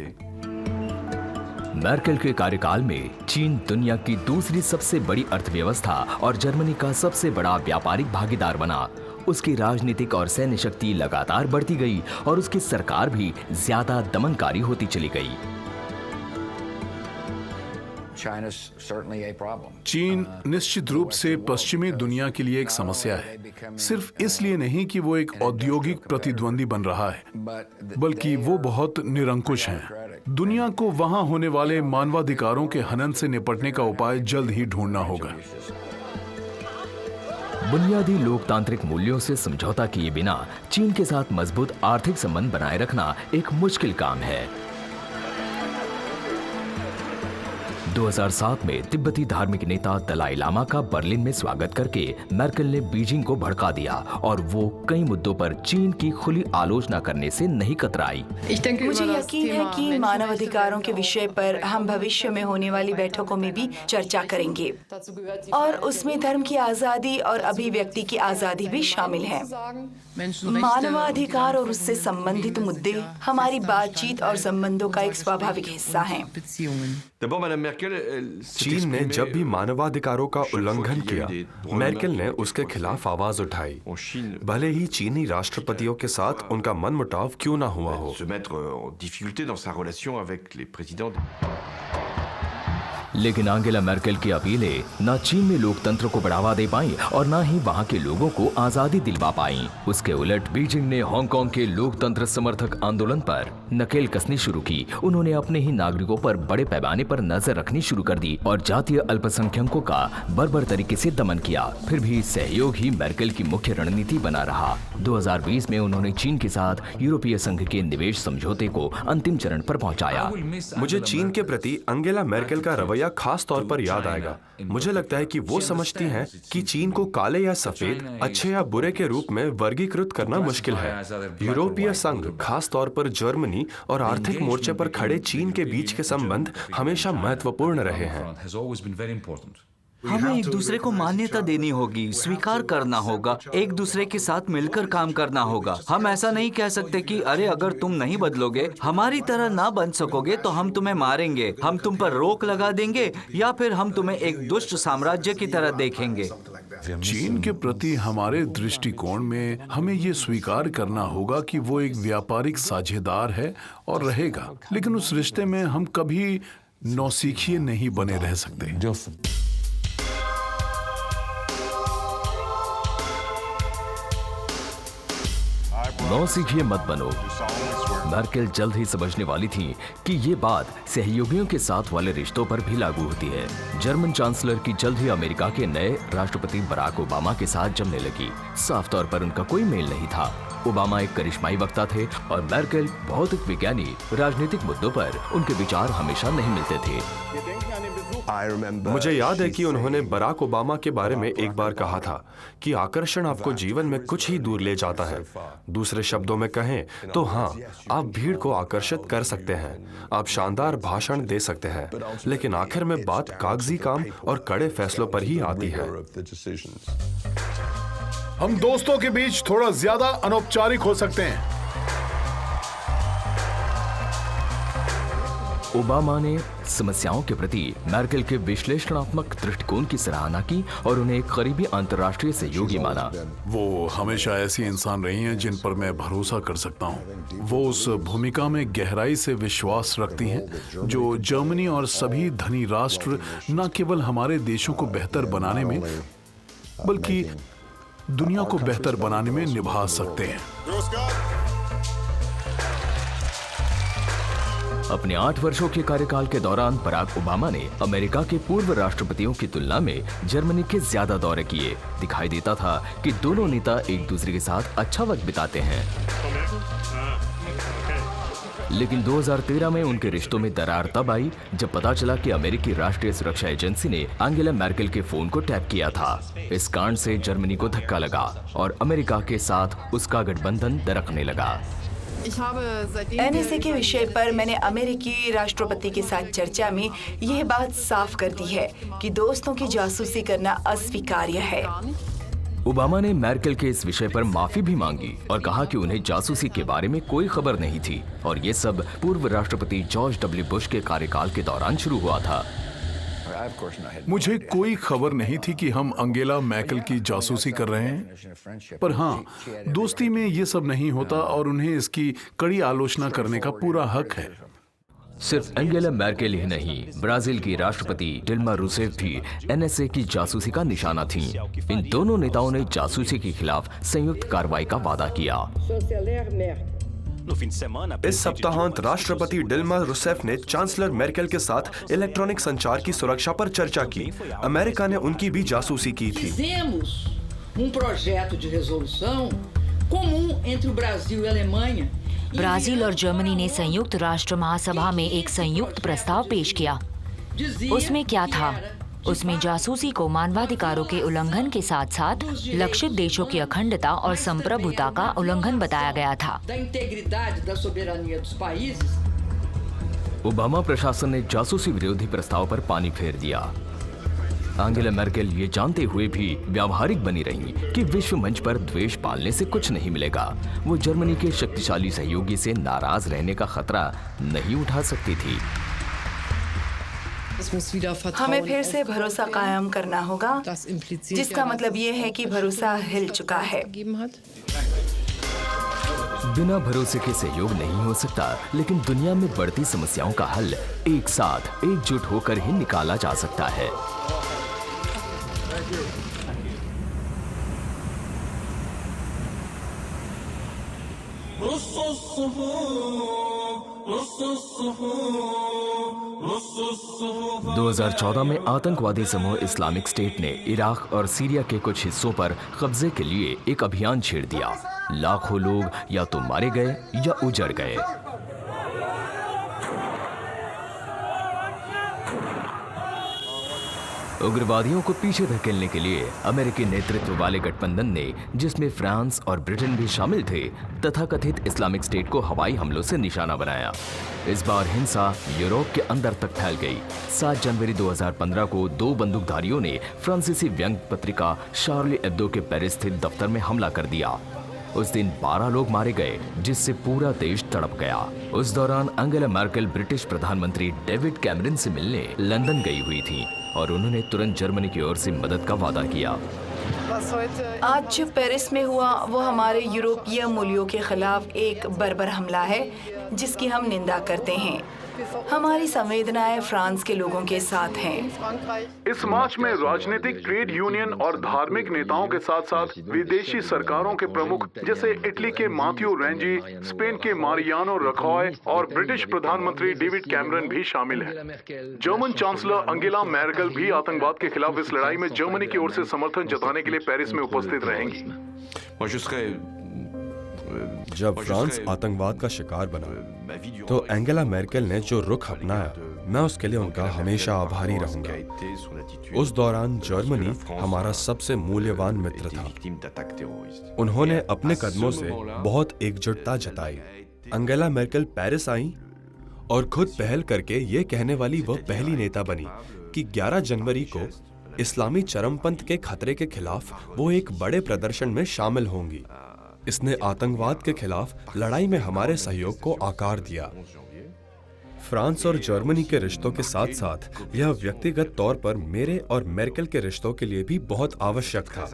मेर्केल के कार्यकाल में चीन दुनिया की दूसरी सबसे बड़ी अर्थव्यवस्था और जर्मनी का सबसे बड़ा व्यापारिक भागीदार बना। उसकी राजनीतिक और सैन्य शक्ति लगातार बढ़ती गई और उसकी सरकार भी ज्यादा दमनकारी होती चली गई। चीन निश्चित रूप से पश्चिमी दुनिया के लिए एक समस्या है, सिर्फ इसलिए नहीं कि वो एक औद्योगिक प्रतिद्वंदी बन रहा है, बल्कि वो बहुत निरंकुश हैं। दुनिया को वहां होने वाले मानवाधिकारों के हनन से निपटने का उपाय जल्द ही ढूंढना होगा। बुनियादी लोकतांत्रिक मूल्यों से समझौता किए बिना चीन के साथ मजबूत आर्थिक संबंध बनाए रखना एक मुश्किल काम है। 2007 में तिब्बती धार्मिक नेता दलाई लामा का बर्लिन में स्वागत करके मेर्केल ने बीजिंग को भड़का दिया और वो कई मुद्दों पर चीन की खुली आलोचना करने से नहीं कतराई। मुझे यकीन है कि मानवाधिकारों के विषय पर हम भविष्य में होने वाली बैठकों में भी चर्चा करेंगे और उसमें धर्म की आजादी और अभिव्यक्ति की आजादी भी शामिल है। मानवाधिकार और उससे संबंधित मुद्दे हमारी बातचीत और संबंधों का एक स्वाभाविक हिस्सा हैं। चीन ने जब भी मानवाधिकारों का उल्लंघन किया, मेर्केल ने उसके खिलाफ आवाज उठाई, भले ही चीनी राष्ट्रपतियों के साथ उनका मनमुटाव क्यों ना हुआ हो। लेकिन एंजेला मेर्केल की अपीलें न चीन में लोकतंत्र को बढ़ावा दे पाई और न ही वहां के लोगों को आजादी दिलवा पाई। उसके उलट बीजिंग ने हांगकांग के लोकतंत्र समर्थक आंदोलन पर नकेल कसनी शुरू की। उन्होंने अपने ही नागरिकों पर बड़े पैमाने पर नजर रखनी शुरू कर दी और जातीय अल्पसंख्यकों का बर्बर तरीके से दमन किया। फिर भी सहयोग ही मेर्केल की मुख्य रणनीति बना रहा। 2020 में उन्होंने चीन के साथ यूरोपीय संघ के निवेश समझौते को अंतिम चरण पर पहुंचाया। मुझे चीन के प्रति एंजेला मेर्केल का रवैया खास तौर पर याद आएगा। मुझे लगता है कि वो समझती हैं कि चीन को काले या सफेद, अच्छे या बुरे के रूप में वर्गीकृत करना मुश्किल है। यूरोपीय संघ, खास तौर पर जर्मनी और आर्थिक मोर्चे पर खड़े चीन के बीच के संबंध हमेशा महत्वपूर्ण रहे हैं। हमें एक दूसरे को मान्यता देनी होगी, स्वीकार करना होगा, एक दूसरे के साथ मिलकर काम करना होगा। हम ऐसा नहीं कह सकते कि अरे अगर तुम नहीं बदलोगे, हमारी तरह ना बन सकोगे तो हम तुम्हें मारेंगे, हम तुम पर रोक लगा देंगे या फिर हम तुम्हें एक दुष्ट साम्राज्य की तरह देखेंगे। चीन के प्रति हमारे दृष्टिकोण में हमें ये स्वीकार करना होगा कि वो एक व्यापारिक साझेदार है और रहेगा, लेकिन उस रिश्ते में हम कभी नौसिखिए नहीं बने रह सकते। नौसिखिए मत बनो। मेर्केल जल्द ही समझने वाली थी कि ये बात सहयोगियों के साथ वाले रिश्तों पर भी लागू होती है। जर्मन चांसलर की जल्द ही अमेरिका के नए राष्ट्रपति बराक ओबामा के साथ जमने लगी। साफ तौर पर उनका कोई मेल नहीं था। ओबामा एक करिश्माई वक्ता थे और मेर्केल भौतिक विज्ञानी। राजनीतिक मुद्दों पर उनके विचार हमेशा नहीं मिलते थे। मुझे याद है कि उन्होंने बराक ओबामा के बारे में एक बार कहा था कि आकर्षण आपको जीवन में कुछ ही दूर ले जाता है। दूसरे शब्दों में कहें तो हाँ, आप भीड़ को आकर्षित कर सकते हैं, आप शानदार भाषण दे सकते हैं, लेकिन आखिर में बात कागजी काम और कड़े फैसलों पर ही आती है। हम दोस्तों के बीच थोड़ा ज्यादा अनौपचारिक हो सकते हैं। ओबामा ने समस्याओं के प्रति मेर्केल के विश्लेषणात्मक दृष्टिकोण की सराहना की और उन्हें एक करीबी अंतर्राष्ट्रीय सहयोगी माना। वो हमेशा ऐसी इंसान रही हैं जिन पर मैं भरोसा कर सकता हूं। वो उस भूमिका में गहराई से विश्वास रखती हैं जो जर्मनी और सभी धनी राष्ट्र न केवल हमारे देशों को बेहतर बनाने में बल्कि दुनिया को बेहतर बनाने में निभा सकते हैं। अपने 8 वर्षों के कार्यकाल के दौरान बराक ओबामा ने अमेरिका के पूर्व राष्ट्रपतियों की तुलना में जर्मनी के ज्यादा दौरे किए। दिखाई देता था कि दोनों नेता एक दूसरे के साथ अच्छा वक्त बिताते हैं। लेकिन 2013 में उनके रिश्तों में दरार तब आई जब पता चला कि अमेरिकी राष्ट्रीय सुरक्षा एजेंसी ने एंजेला मैर्केल के फोन को टैप किया था। इस कांड से जर्मनी को धक्का लगा और अमेरिका के साथ उसका गठबंधन दरकने लगा। NSA के विषय पर मैंने अमेरिकी राष्ट्रपति के साथ चर्चा में यह बात साफ कर दी है कि दोस्तों की जासूसी करना अस्वीकार्य है। ओबामा ने मैर्केल के इस विषय पर माफी भी मांगी और कहा कि उन्हें जासूसी के बारे में कोई खबर नहीं थी और ये सब पूर्व राष्ट्रपति जॉर्ज डब्ल्यू बुश के कार्यकाल के दौरान शुरू हुआ था। मुझे कोई खबर नहीं थी कि हम अंगेला मैर्केल की जासूसी कर रहे हैं, पर हाँ, दोस्ती में ये सब नहीं होता और उन्हें इसकी कड़ी आलोचना करने का पूरा हक है। सिर्फ एंजेला मैर्केल ही नहीं, ब्राजील की राष्ट्रपति डिल्मा रूसेफ भी NSA की जासूसी का निशाना थीं। इन दोनों नेताओं ने जासूसी के खिलाफ संयुक्त कार्रवाई का वादा किया। इस सप्ताहांत राष्ट्रपति डिल्मा रूसेफ ने चांसलर मेर्केल के साथ इलेक्ट्रॉनिक संचार की सुरक्षा पर चर्चा की। अमेरिका ने उनकी भी जासूसी की थी। ब्राजील और जर्मनी ने संयुक्त राष्ट्र महासभा में एक संयुक्त प्रस्ताव पेश किया। उसमें क्या था? उसमें जासूसी को मानवाधिकारों के उल्लंघन के साथ साथ लक्षित देशों की अखंडता और संप्रभुता का उल्लंघन बताया गया था। ओबामा प्रशासन ने जासूसी विरोधी प्रस्ताव पर पानी फेर दिया। एंजेला मैर्केल ये जानते हुए भी व्यावहारिक बनी रही कि विश्व मंच पर द्वेष पालने से कुछ नहीं मिलेगा। वो जर्मनी के शक्तिशाली सहयोगी से नाराज रहने का खतरा नहीं उठा सकती थी। हमें फिर से भरोसा कायम करना होगा, जिसका मतलब ये है कि भरोसा हिल चुका है। बिना भरोसे के सहयोग नहीं हो सकता, लेकिन दुनिया में बढ़ती समस्याओं का हल एक साथ एकजुट होकर ही निकाला जा सकता है। – 2014 में आतंकवादी समूह इस्लामिक स्टेट ने इराक और सीरिया के कुछ हिस्सों पर कब्जे के लिए एक अभियान छेड़ दिया। लाखों लोग या तो मारे गए या उजड़ गए। उग्रवादियों को पीछे धकेलने के लिए अमेरिकी नेतृत्व वाले गठबंधन ने, जिसमें फ्रांस और ब्रिटेन भी शामिल थे, तथाकथित इस्लामिक स्टेट को हवाई हमलों से निशाना बनाया। इस बार हिंसा यूरोप के अंदर तक फैल गई। 7 जनवरी 2015 को 2 बंदूकधारियों ने फ्रांसीसी व्यंग्य पत्रिका शार्ली एब्दो के पेरिस स्थित दफ्तर में हमला कर दिया। उस दिन 12 लोग मारे गए, जिससे पूरा देश तड़प गया। उस दौरान एंजेला मैर्केल ब्रिटिश प्रधानमंत्री डेविड कैमरन से मिलने लंदन गई हुई थी और उन्होंने तुरंत जर्मनी की ओर से मदद का वादा किया। आज जो पेरिस में हुआ वो हमारे यूरोपीय मूल्यों के खिलाफ एक बर्बर हमला है, जिसकी हम निंदा करते हैं। हमारी संवेदनाएं फ्रांस के लोगों के साथ हैं। इस मार्च में राजनीतिक, ट्रेड यूनियन और धार्मिक नेताओं के साथ साथ विदेशी सरकारों के प्रमुख जैसे इटली के माथियो रेंजी, स्पेन के मारियानो रखॉय और ब्रिटिश प्रधानमंत्री डेविड कैमरन भी शामिल हैं। जर्मन चांसलर अंगेला मैर्केल भी आतंकवाद के खिलाफ इस लड़ाई में जर्मनी की ओर से समर्थन जताने के लिए पेरिस में उपस्थित रहेंगी। जब फ्रांस आतंकवाद का शिकार बना तो एंजेला मैर्केल ने जो रुख अपनाया, मैं उसके लिए उनका हमेशा आभारी रहूंगा। उस दौरान जर्मनी हमारा सबसे मूल्यवान मित्र था। उन्होंने अपने कदमों से बहुत एकजुटता जताई। एंजेला मैर्केल पेरिस आई और खुद पहल करके ये कहने वाली वह पहली नेता बनी कि 11 जनवरी को इस्लामी चरमपंथ के खतरे के खिलाफ वो एक बड़े प्रदर्शन में शामिल होंगी। इसने आतंकवाद के खिलाफ लड़ाई में हमारे सहयोग को आकार दिया। फ्रांस और जर्मनी के रिश्तों के साथ साथ यह व्यक्तिगत तौर पर मेरे और मैर्केल के रिश्तों के लिए भी बहुत आवश्यक था।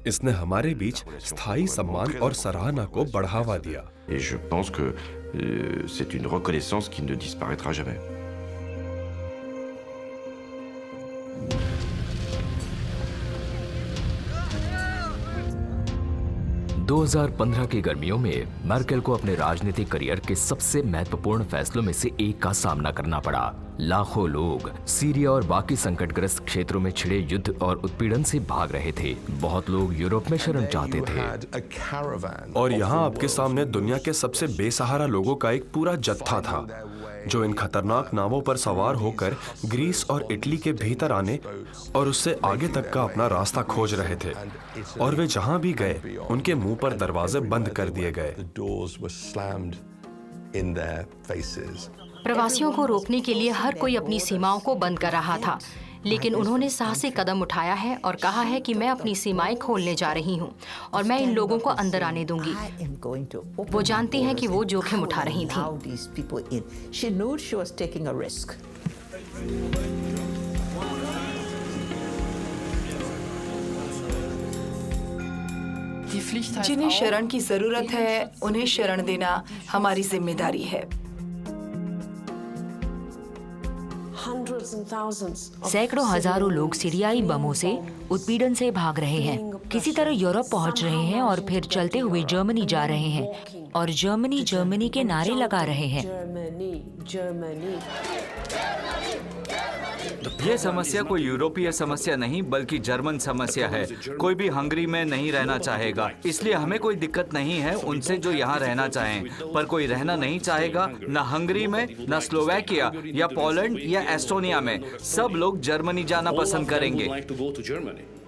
इसने हमारे बीच स्थायी सम्मान और सराहना को बढ़ावा दिया। Et je pense que c'est une reconnaissance qui ne disparaîtra jamais. 2015 की गर्मियों में मर्केल को अपने राजनीतिक करियर के सबसे महत्वपूर्ण फैसलों में से एक का सामना करना पड़ा। लाखों लोग सीरिया और बाकी संकटग्रस्त क्षेत्रों में छिड़े युद्ध और उत्पीड़न से भाग रहे थे। बहुत लोग यूरोप में शरण चाहते थे। और यहाँ आपके सामने दुनिया के सबसे बेसहारा लोगों का एक पूरा जत्था था जो इन खतरनाक नावों पर सवार होकर ग्रीस और इटली के भीतर आने और उससे आगे तक का अपना रास्ता खोज रहे थे। और वे जहां भी गए उनके मुंह पर दरवाजे बंद कर दिए गए। प्रवासियों को रोकने के लिए हर कोई अपनी सीमाओं को बंद कर रहा था, लेकिन उन्होंने साहसी कदम उठाया है और कहा है कि मैं अपनी सीमाएं खोलने जा रही हूं और मैं इन लोगों को अंदर आने दूंगी। वो जानती हैं कि वो जोखिम उठा रही थीं। जिन्हें शरण की जरूरत है उन्हें शरण देना हमारी जिम्मेदारी है। सैकड़ों हजारों लोग सीरियाई बमों से उत्पीड़न से भाग रहे हैं, किसी तरह यूरोप पहुंच रहे हैं और फिर चलते हुए जर्मनी जा रहे हैं और जर्मनी जर्मनी के नारे लगा रहे हैं। ये समस्या कोई यूरोपीय समस्या नहीं बल्कि जर्मन समस्या है। कोई भी हंगरी में नहीं रहना चाहेगा, इसलिए हमें कोई दिक्कत नहीं है उनसे जो यहाँ रहना चाहें, पर कोई रहना नहीं चाहेगा न हंगरी में, न स्लोवाकिया या पोलैंड या एस्टोनिया में। सब लोग जर्मनी जाना पसंद करेंगे।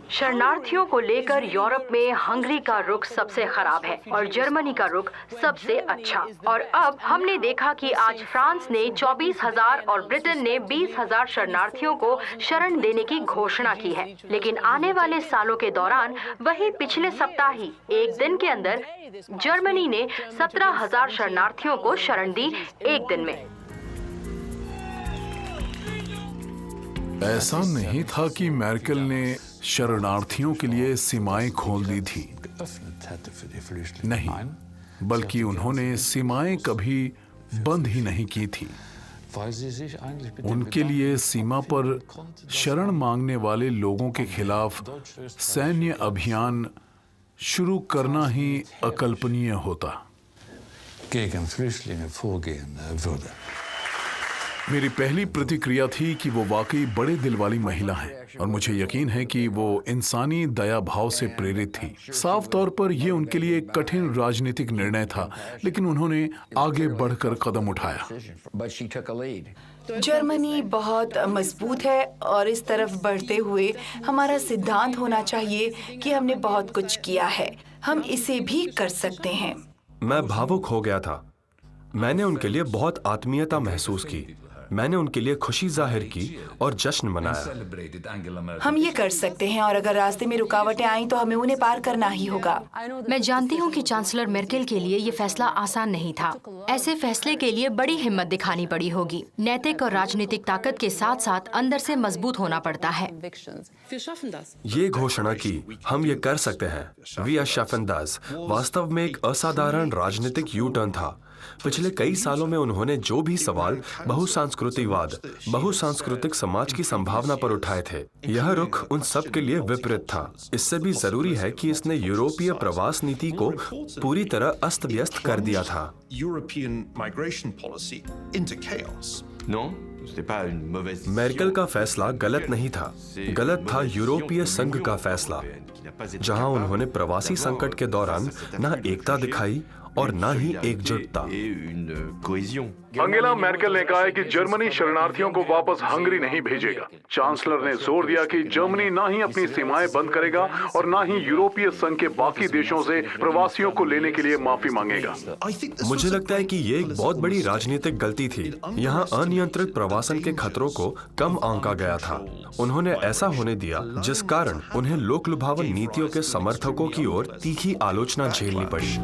शरणार्थियों को लेकर यूरोप में हंगरी का रुख सबसे खराब है और जर्मनी का रुख सबसे अच्छा। और अब हमने देखा कि आज फ्रांस ने 24,000 और ब्रिटेन ने 20,000 शरणार्थियों को शरण देने की घोषणा की है, लेकिन आने वाले सालों के दौरान वही पिछले सप्ताह ही एक दिन के अंदर जर्मनी ने 17,000 शरणार्थियों को शरण दी एक दिन में। ऐसा नहीं था कि मर्केल ने शरणार्थियों के लिए सीमाएं खोल दी थी, नहीं, बल्कि उन्होंने सीमाएं कभी बंद ही नहीं की थी। उनके लिए सीमा पर शरण मांगने वाले लोगों के खिलाफ सैन्य अभियान शुरू करना ही अकल्पनीय होता। मेरी पहली प्रतिक्रिया थी कि वो वाकई बड़े दिल वाली महिला हैं और मुझे यकीन है कि वो इंसानी दया भाव से प्रेरित थी। साफ तौर पर यह उनके लिए एक कठिन राजनीतिक निर्णय था, लेकिन उन्होंने आगे बढ़कर कदम उठाया। जर्मनी बहुत मजबूत है और इस तरफ बढ़ते हुए हमारा सिद्धांत होना चाहिए कि हमने बहुत कुछ किया है, हम इसे भी कर सकते हैं। मैं भावुक हो गया था। मैंने उनके लिए बहुत आत्मीयता महसूस की। मैंने उनके लिए खुशी जाहिर की और जश्न मनाया। हम ये कर सकते हैं और अगर रास्ते में रुकावटें आईं तो हमें उन्हें पार करना ही होगा। मैं जानती हूँ कि चांसलर मर्केल के लिए ये फैसला आसान नहीं था। ऐसे फैसले के लिए बड़ी हिम्मत दिखानी पड़ी होगी। नैतिक और राजनीतिक ताकत के साथ साथ अंदर से मजबूत होना पड़ता है। ये घोषणा की, हम ये कर सकते हैं। वी आर शैफन दास वास्तव में एक असाधारण राजनीतिक यू टर्न था। पिछले कई सालों में उन्होंने जो भी सवाल बहुसांस्कृतिकवाद, बहुसांस्कृतिक समाज की संभावना पर उठाए थे, यह रुख उन सब के लिए विपरीत था। इससे भी जरूरी है कि इसने यूरोपीय प्रवास नीति को पूरी तरह अस्त व्यस्त कर दिया था। मर्केल का फैसला गलत नहीं था, गलत था यूरोपीय संघ का फैसला, जहां उन्होंने प्रवासी संकट के दौरान न एकता दिखाई और न ही एकजुटता। अंगेला मर्केल ने कहा है कि जर्मनी शरणार्थियों को वापस हंगरी नहीं भेजेगा। चांसलर ने जोर दिया कि जर्मनी ना ही अपनी सीमाएं बंद करेगा और ना ही यूरोपीय संघ के बाकी देशों से प्रवासियों को लेने के लिए माफी मांगेगा। मुझे लगता है कि ये एक बहुत बड़ी राजनीतिक गलती थी। यहाँ अनियंत्रित प्रवासन के खतरों को कम आंका गया था। उन्होंने ऐसा होने दिया जिस कारण उन्हें लोक लुभावन नीतियों के समर्थकों की ओर तीखी आलोचना झेलनी पड़ी।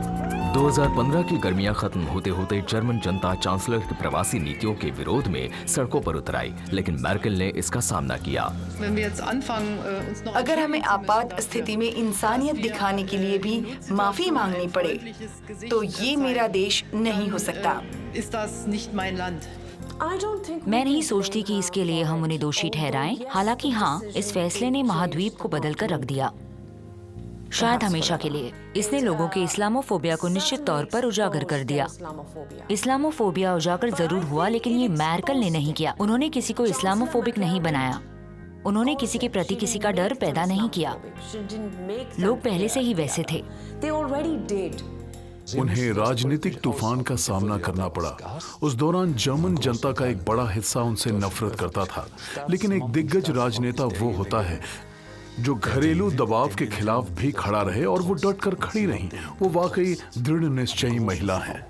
2015 की गर्मियां खत्म होते होते जर्मन जनता चांसलर की प्रवासी नीतियों के विरोध में सड़कों पर उतर आई, लेकिन मर्केल ने इसका सामना किया। अगर हमें आपात स्थिति में इंसानियत दिखाने के लिए भी माफी मांगनी पड़े तो ये मेरा देश नहीं हो सकता। मैं नहीं सोचती कि इसके लिए हम उन्हें दोषी ठहराएं। हालांकि हाँ, इस फैसले ने महाद्वीप को बदल कर रख दिया। शायद हमेशा के लिए। इसने लोगों के इस्लामोफोबिया को निश्चित तौर पर उजागर कर दिया। इस्लामोफोबिया उजागर जरूर हुआ, लेकिन ये मैर्केल ने नहीं किया। उन्होंने किसी को इस्लामोफोबिक नहीं बनाया। उन्होंने किसी के प्रति किसी का डर पैदा नहीं किया। लोग पहले से ही वैसे थे। उन्हें राजनीतिक तूफान का सामना करना पड़ा। उस दौरान जर्मन जनता का एक बड़ा हिस्सा उनसे नफरत करता था, लेकिन एक दिग्गज राजनेता वो होता है जो घरेलू दबाव के खिलाफ भी खड़ा रहे, और वो डटकर खड़ी रही। वो वाकई दृढ़ निश्चयी महिला है।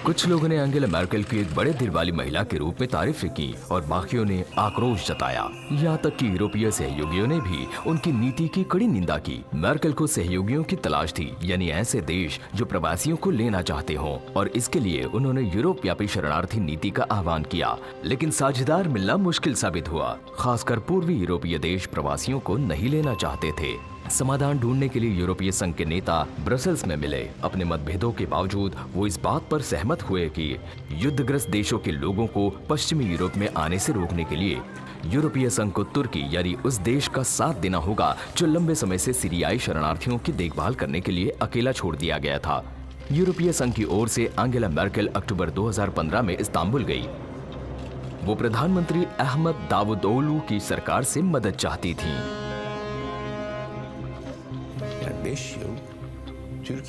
कुछ लोगों ने एंजेला मैर्केल की एक बड़े दिल वाली महिला के रूप में तारीफ की और बाकियों ने आक्रोश जताया। यहाँ तक कि यूरोपीय सहयोगियों ने भी उनकी नीति की कड़ी निंदा की। मैर्केल को सहयोगियों की तलाश थी, यानी ऐसे देश जो प्रवासियों को लेना चाहते हों, और इसके लिए उन्होंने यूरोप व्यापी शरणार्थी नीति का आह्वान किया। लेकिन साझेदार मिलना मुश्किल साबित हुआ। खासकर पूर्वी यूरोपीय देश प्रवासियों को नहीं लेना चाहते थे। समाधान ढूंढने के लिए यूरोपीय संघ के नेता ब्रसेल्स में मिले। अपने मतभेदों के बावजूद वो इस बात पर सहमत हुए कि युद्धग्रस्त देशों के लोगों को पश्चिमी यूरोप में आने से रोकने के लिए यूरोपीय संघ को तुर्की यानी उस देश का साथ देना होगा जो लंबे समय से सीरियाई शरणार्थियों की देखभाल करने के लिए अकेला छोड़ दिया गया था। यूरोपीय संघ की ओर से एंजेला मैर्केल अक्टूबर 2015 में इस्तांबुल गई। वो प्रधानमंत्री अहमद दावुदोगलू की सरकार से मदद चाहती थी।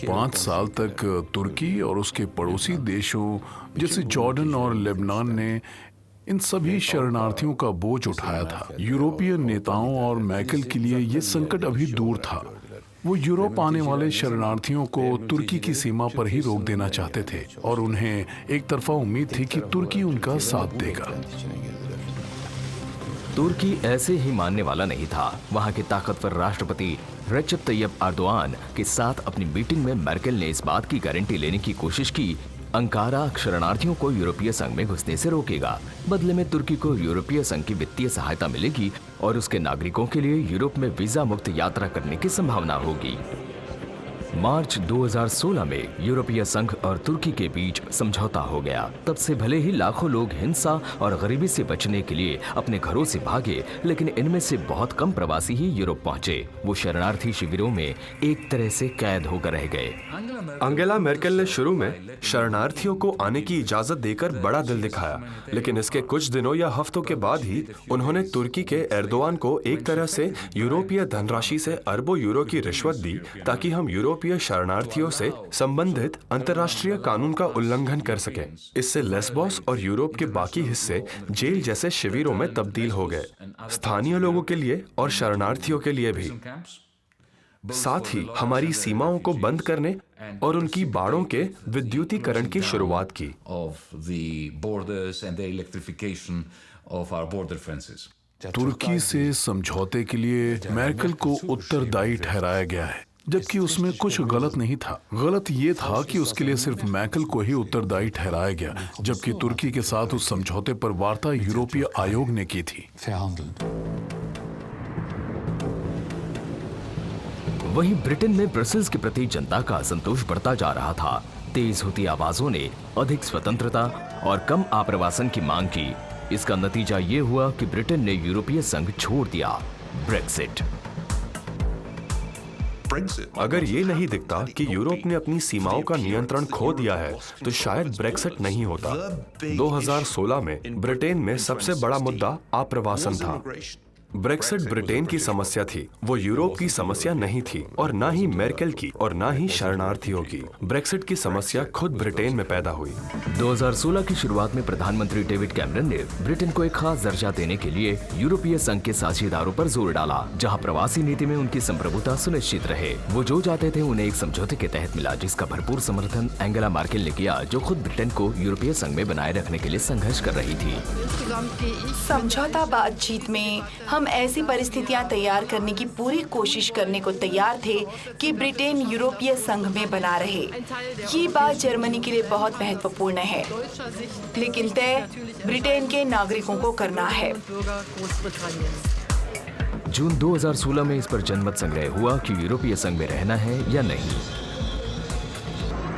5 साल तक तुर्की और उसके पड़ोसी देशों जैसे जॉर्डन और लेबनान ने इन सभी शरणार्थियों का बोझ उठाया था। यूरोपीय नेताओं और मैर्केल के लिए ये संकट अभी दूर था। वो यूरोप आने वाले शरणार्थियों को तुर्की की सीमा पर ही रोक देना चाहते थे, और उन्हें एक तरफा उम्मीद थी कि तुर्की उनका साथ देगा। तुर्की ऐसे ही मानने वाला नहीं था। वहां के ताकतवर राष्ट्रपति रेचेप तैयब एर्दोआन के साथ अपनी मीटिंग में मैर्केल ने इस बात की गारंटी लेने की कोशिश की अंकारा शरणार्थियों को यूरोपीय संघ में घुसने से रोकेगा। बदले में तुर्की को यूरोपीय संघ की वित्तीय सहायता मिलेगी और उसके नागरिकों के लिए यूरोप में वीजा मुक्त यात्रा करने की संभावना होगी। मार्च 2016 में यूरोपीय संघ और तुर्की के बीच समझौता हो गया। तब से भले ही लाखों लोग हिंसा और गरीबी से बचने के लिए अपने घरों से भागे, लेकिन इनमें से बहुत कम प्रवासी ही यूरोप पहुंचे। वो शरणार्थी शिविरों में एक तरह से कैद होकर रह गए। एंजेला मैर्केल ने शुरू में शरणार्थियों को आने की इजाजत देकर बड़ा दिल दिखाया, लेकिन इसके कुछ दिनों या हफ्तों के बाद ही उन्होंने तुर्की के एर्दोआन को एक तरह से यूरोपीय धनराशि से अरबों यूरो की रिश्वत दी ताकि हम यूरोपीय शरणार्थियों से संबंधित अंतर्राष्ट्रीय कानून का उल्लंघन कर सकें। इससे लेस्बोस और यूरोप के बाकी हिस्से जेल जैसे शिविरों में तब्दील हो गए, स्थानीय लोगों के लिए और शरणार्थियों के लिए भी। साथ ही हमारी सीमाओं को बंद करने और उनकी बाड़ों के विद्युतीकरण की शुरुआत की। तुर्की से समझौते के लिए मैर्केल को उत्तरदायी ठहराया गया है, जबकि उसमें कुछ गलत नहीं था। गलत ये था कि उसके लिए सिर्फ मैर्केल को ही उत्तरदायी ठहराया गया, जबकि तुर्की के साथ उस समझौते पर वार्ता यूरोपीय आयोग ने की थी। वहीं ब्रिटेन में ब्रसेल्स के प्रति जनता का असंतोष बढ़ता जा रहा था। तेज होती आवाजों ने अधिक स्वतंत्रता और कम आप्रवासन की मांग की। इसका नतीजा ये हुआ कि ब्रिटेन ने यूरोपीय संघ छोड़ दिया। ब्रेक्सिट। अगर ये नहीं दिखता कि यूरोप ने अपनी सीमाओं का नियंत्रण खो दिया है, तो शायद ब्रेक्सिट नहीं होता। 2016 में ब्रिटेन में सबसे बड़ा मुद्दा आप्रवासन था। ब्रेक्सिट ब्रिटेन की समस्या थी, वो यूरोप की समस्या नहीं थी, और ना ही मैर्केल की और ना ही शरणार्थियों की। ब्रेक्सिट की समस्या खुद ब्रिटेन में पैदा हुई। 2016 की शुरुआत में प्रधानमंत्री डेविड कैमरन ने ब्रिटेन को एक खास दर्जा देने के लिए यूरोपीय संघ के साझेदारों पर जोर डाला, जहां प्रवासी नीति में उनकी संप्रभुता सुनिश्चित रहे। वो जो चाहते थे उन्हें एक समझौते के तहत मिला, जिसका भरपूर समर्थन एंजेला मैर्केल ने किया, जो खुद ब्रिटेन को यूरोपीय संघ में बनाए रखने के लिए संघर्ष कर रही थी। समझौता बातचीत में हम ऐसी परिस्थितियां तैयार करने की पूरी कोशिश करने को तैयार थे कि ब्रिटेन यूरोपीय संघ में बना रहे। ये बात जर्मनी के लिए बहुत महत्वपूर्ण है, लेकिन तय ब्रिटेन के नागरिकों को करना है। जून 2016 में इस पर जनमत संग्रह हुआ कि यूरोपीय संघ में रहना है या नहीं।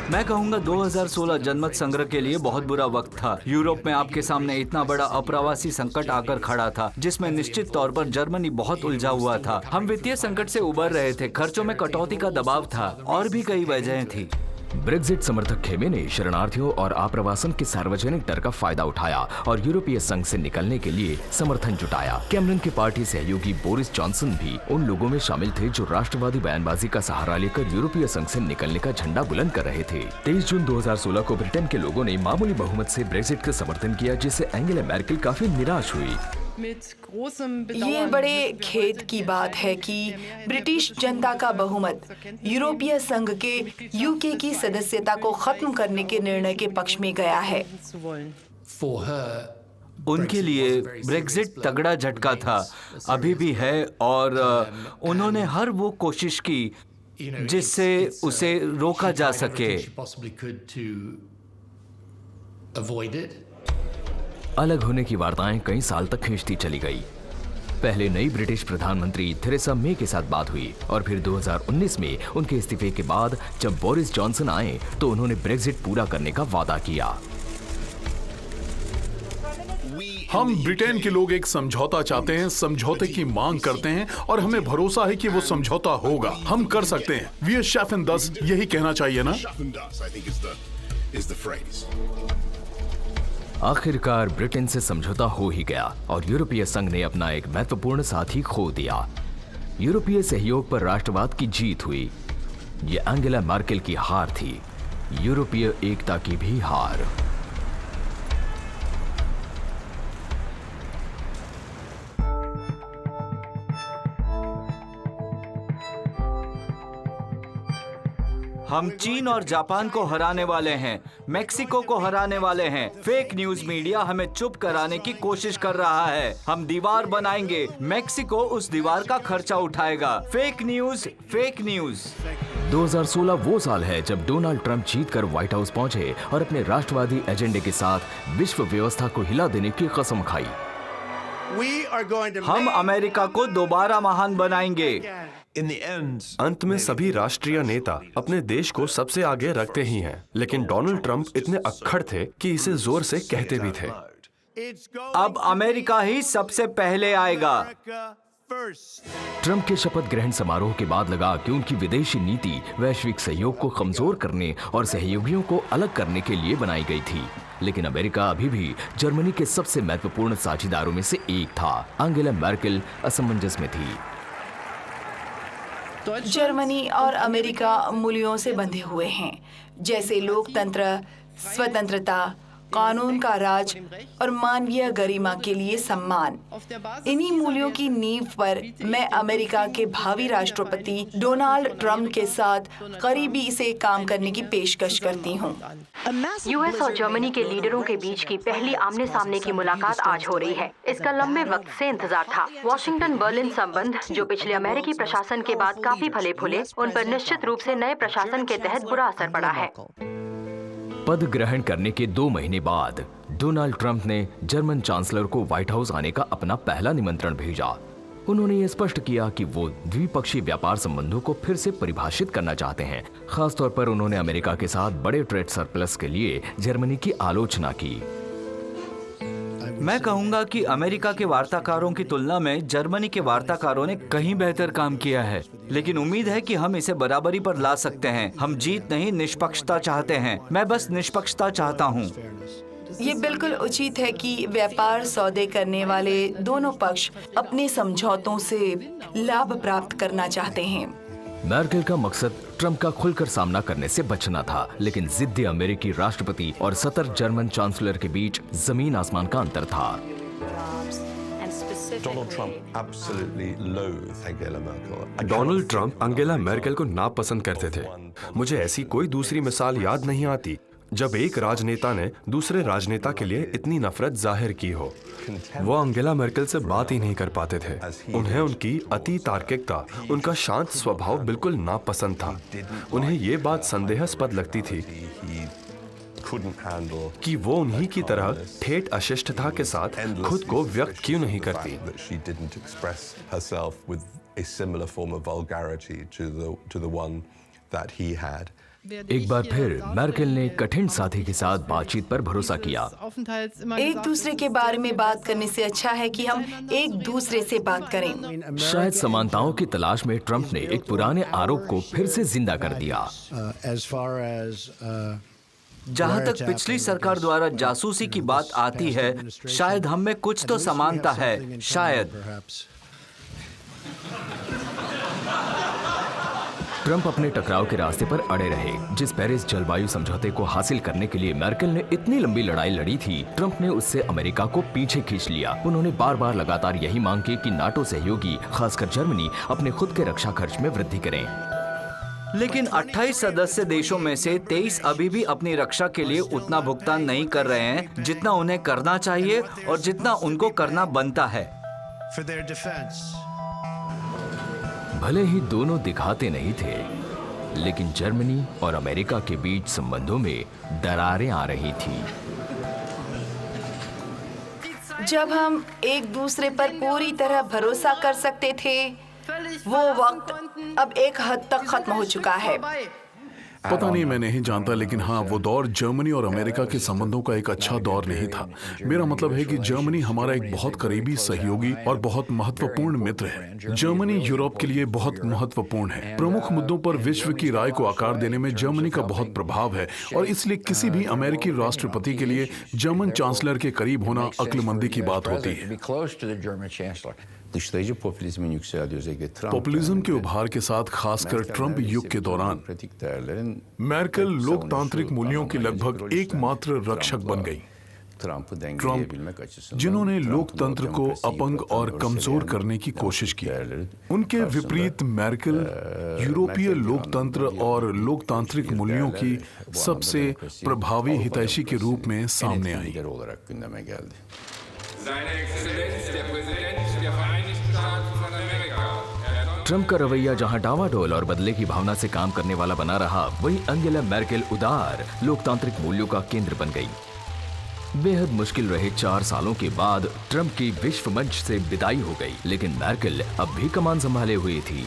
मैं कहूँगा 2016 जनमत संग्रह के लिए बहुत बुरा वक्त था। यूरोप में आपके सामने इतना बड़ा अप्रवासी संकट आकर खड़ा था, जिसमें निश्चित तौर पर जर्मनी बहुत उलझा हुआ था। हम वित्तीय संकट से उबर रहे थे, खर्चों में कटौती का दबाव था और भी कई वजहें थी। ब्रेक्जिट समर्थक खेमे ने शरणार्थियों और आप्रवासन के सार्वजनिक डर का फायदा उठाया और यूरोपीय संघ से निकलने के लिए समर्थन जुटाया। कैमरन के पार्टी सहयोगी बोरिस जॉनसन भी उन लोगों में शामिल थे जो राष्ट्रवादी बयानबाजी का सहारा लेकर यूरोपीय संघ से निकलने का झंडा बुलंद कर रहे थे। 23 जून 2016 को ब्रिटेन के लोगों ने मामूली बहुमत से ब्रेक्जिट का समर्थन किया, जिससे एंजेला मैर्केल काफी निराश हुई। ये बड़े खेद की बात है कि ब्रिटिश जनता का बहुमत यूरोपीय संघ के यूके की सदस्यता को खत्म करने के निर्णय के पक्ष में गया है। उनके लिए ब्रेक्जिट तगड़ा झटका था, अभी भी है, और उन्होंने हर वो कोशिश की जिससे उसे रोका जा सके। अलग होने की वार्ताएं कई साल तक खींचती चली गई। पहले नई ब्रिटिश प्रधानमंत्री थेरेसा मे के साथ बात हुई और फिर 2019 में उनके इस्तीफे के बाद जब बोरिस जॉनसन आए तो उन्होंने ब्रेक्जिट पूरा करने का वादा किया। हम ब्रिटेन के लोग एक समझौता चाहते हैं, समझौते की मांग करते हैं और हमें भरोसा है कि वो समझौता होगा। हम कर सकते हैं। वी शेफन दस, यही कहना चाहिए ना? आखिरकार ब्रिटेन से समझौता हो ही गया और यूरोपीय संघ ने अपना एक महत्वपूर्ण साथी खो दिया। यूरोपीय सहयोग पर राष्ट्रवाद की जीत हुई। ये एंजेला मैर्केल की हार थी, यूरोपीय एकता की भी हार। हम चीन और जापान को हराने वाले हैं, मेक्सिको को हराने वाले हैं। फेक न्यूज मीडिया हमें चुप कराने की कोशिश कर रहा है। हम दीवार बनाएंगे, मेक्सिको उस दीवार का खर्चा उठाएगा। Fake news, fake news. 2016 वो साल है जब डोनाल्ड ट्रंप जीतकर व्हाइट हाउस पहुंचे और अपने राष्ट्रवादी एजेंडे के साथ विश्व व्यवस्था को हिला देने की कसम खाई। हम अमेरिका को दोबारा महान बनाएंगे। अंत में सभी राष्ट्रीय नेता अपने देश को सबसे आगे रखते ही हैं, लेकिन डोनाल्ड ट्रंप इतने अक्खड़ थे कि इसे जोर से कहते भी थे। अब अमेरिका ही सबसे पहले आएगा। ट्रंप के शपथ ग्रहण समारोह के बाद लगा कि उनकी विदेशी नीति वैश्विक सहयोग को कमजोर करने और सहयोगियों को अलग करने के लिए बनाई गई थी, लेकिन अमेरिका अभी भी जर्मनी के सबसे महत्वपूर्ण साझेदारों में से एक था। एंजेला मैर्केल असमंजस में थी। जर्मनी और अमेरिका मूल्यों से बंधे हुए हैं, जैसे लोकतंत्र, स्वतंत्रता, कानून का राज और मानवीय गरिमा के लिए सम्मान। इन्हीं मूल्यों की नींव पर मैं अमेरिका के भावी राष्ट्रपति डोनाल्ड ट्रंप के साथ करीबी से काम करने की पेशकश करती हूँ। यूएस और जर्मनी के लीडरों के बीच की पहली आमने सामने की मुलाकात आज हो रही है। इसका लंबे वक्त से इंतजार था। वॉशिंगटन बर्लिन संबंध, जो पिछले अमेरिकी प्रशासन के बाद काफी फले फूले, उन पर निश्चित रूप से नए प्रशासन के तहत बुरा असर पड़ा है। पद ग्रहण करने के 2 महीने बाद डोनाल्ड ट्रंप ने जर्मन चांसलर को व्हाइट हाउस आने का अपना पहला निमंत्रण भेजा। उन्होंने ये स्पष्ट किया कि वो द्विपक्षीय व्यापार संबंधों को फिर से परिभाषित करना चाहते हैं। खासतौर पर उन्होंने अमेरिका के साथ बड़े ट्रेड सरप्लस के लिए जर्मनी की आलोचना की। मैं कहूंगा कि अमेरिका के वार्ताकारों की तुलना में जर्मनी के वार्ताकारों ने कहीं बेहतर काम किया है, लेकिन उम्मीद है कि हम इसे बराबरी पर ला सकते हैं। हम जीत नहीं, निष्पक्षता चाहते हैं। मैं बस निष्पक्षता चाहता हूँ। ये बिल्कुल उचित है कि व्यापार सौदे करने वाले दोनों पक्ष अपने समझौतों से लाभ प्राप्त करना चाहते हैं। मैर्केल का मकसद ट्रंप का खुलकर सामना करने से बचना था, लेकिन जिद्दी अमेरिकी राष्ट्रपति और सतर्क जर्मन चांसलर के बीच जमीन आसमान का अंतर था। डोनाल्ड ट्रंप एंजेला मैर्केल को नापसंद करते थे। मुझे ऐसी कोई दूसरी मिसाल याद नहीं आती जब एक राजनेता ने दूसरे राजनेता के लिए इतनी नफरत जाहिर की हो। वो एंजेला मैर्केल से बात ही नहीं कर पाते थे। उन्हें उनकी अति तार्किकता, उनका शांत स्वभाव बिल्कुल नापसंद था। उन्हें ये बात संदेहास्पद लगती थी कि वो उन्हीं की तरह ठेठ अशिष्टता के साथ खुद को व्यक्त क्यों नहीं करती। एक बार फिर मेर्केल ने कठिन साथी के साथ बातचीत पर भरोसा किया। एक दूसरे के बारे में बात करने से अच्छा है कि हम एक दूसरे से बात करें। शायद समानताओं की तलाश में ट्रंप ने एक पुराने आरोप को फिर से जिंदा कर दिया। जहाँ तक पिछली सरकार द्वारा जासूसी की बात आती है, शायद हम में कुछ तो समानता है, शायद। ट्रंप अपने टकराव के रास्ते पर अड़े रहे। जिस पेरिस जलवायु समझौते को हासिल करने के लिए मेर्केल ने इतनी लंबी लड़ाई लड़ी थी, ट्रंप ने उससे अमेरिका को पीछे खींच लिया। उन्होंने बार बार लगातार यही मांग की कि नाटो सहयोगी, खासकर जर्मनी, अपने खुद के रक्षा खर्च में वृद्धि करें। लेकिन 28 सदस्य देशों में से 23 अभी भी अपनी रक्षा के लिए उतना भुगतान नहीं कर रहे हैं जितना उन्हें करना चाहिए और जितना उनको करना बनता है। भले ही दोनों दिखाते नहीं थे, लेकिन जर्मनी और अमेरिका के बीच संबंधों में दरारें आ रही थी। जब हम एक दूसरे पर पूरी तरह भरोसा कर सकते थे, वो वक्त अब एक हद तक खत्म हो चुका है। पता नहीं, मैं नहीं जानता, लेकिन हाँ, वो दौर जर्मनी और अमेरिका के संबंधों का एक अच्छा दौर नहीं था। मेरा मतलब है कि जर्मनी हमारा एक बहुत करीबी सहयोगी और बहुत महत्वपूर्ण मित्र है। जर्मनी यूरोप के लिए बहुत महत्वपूर्ण है। प्रमुख मुद्दों पर विश्व की राय को आकार देने में जर्मनी का बहुत प्रभाव है, और इसलिए किसी भी अमेरिकी राष्ट्रपति के लिए जर्मन चांसलर के करीब होना अक्लमंदी की बात होती है। पॉपुलिज्म के उभार के साथ, खासकर ट्रंप युग के दौरान, मेर्केल लोकतांत्रिक मूल्यों की लगभग एकमात्र रक्षक बन गई। ट्रंप, जिन्होंने लोकतंत्र को अपंग और कमजोर करने की कोशिश की, उनके विपरीत मेर्केल यूरोपीय लोकतंत्र और लोकतांत्रिक मूल्यों की सबसे प्रभावी हितैषी के रूप में सामने आई। ट्रंप का रवैया जहां डावाडोल और बदले की भावना से काम करने वाला बना रहा, वहीं अंगेला मेर्केल उदार लोकतांत्रिक मूल्यों का केंद्र बन गई। बेहद मुश्किल रहे 4 सालों के बाद ट्रंप की विश्व मंच से विदाई हो गई, लेकिन मेर्केल अब भी कमान संभाले हुई थी।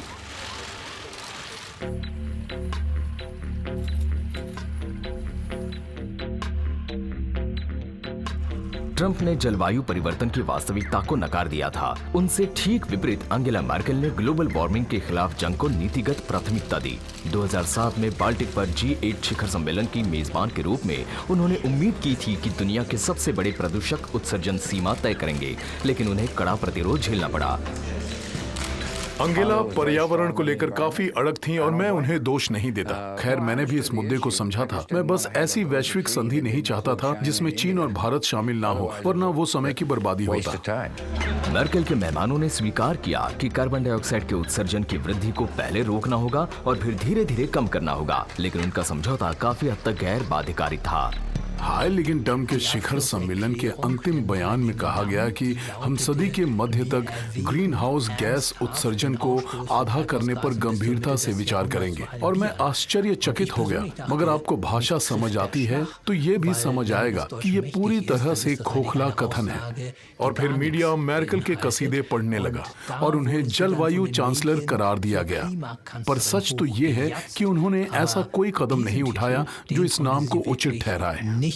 ट्रंप ने जलवायु परिवर्तन की वास्तविकता को नकार दिया था। उनसे ठीक विपरीत अंगेला मेर्केल ने ग्लोबल वार्मिंग के खिलाफ जंग को नीतिगत प्राथमिकता दी। 2007 में बाल्टिक पर G8 शिखर सम्मेलन की मेजबान के रूप में उन्होंने उम्मीद की थी कि दुनिया के सबसे बड़े प्रदूषक उत्सर्जन सीमा तय करेंगे, लेकिन उन्हें कड़ा प्रतिरोध झेलना पड़ा। अंगेला पर्यावरण को लेकर काफी अड़ग थीं और मैं उन्हें दोष नहीं देता। खैर, मैंने भी इस मुद्दे को समझा था। मैं बस ऐसी वैश्विक संधि नहीं चाहता था जिसमें चीन और भारत शामिल ना हो, वरना वो समय की बर्बादी होता। मेर्केल के मेहमानों ने स्वीकार किया कि कार्बन डाइऑक्साइड के उत्सर्जन की वृद्धि को पहले रोकना होगा और फिर धीरे धीरे कम करना होगा, लेकिन उनका समझौता काफी हद तक गैर बाध्यकारी था। हाय, लेकिन डम के शिखर सम्मेलन के अंतिम बयान में कहा गया कि हम सदी के मध्य तक ग्रीन हाउस गैस उत्सर्जन को आधा करने पर गंभीरता से विचार करेंगे, और मैं आश्चर्यचकित हो गया। मगर आपको भाषा समझ आती है तो ये भी समझ आएगा कि ये पूरी तरह से खोखला कथन है। और फिर मीडिया मेर्केल के कसीदे पढ़ने लगा और उन्हें जलवायु चांसलर करार दिया गया। पर सच तो ये है कि उन्होंने ऐसा कोई कदम नहीं उठाया जो इस नाम को उचित ठहराए।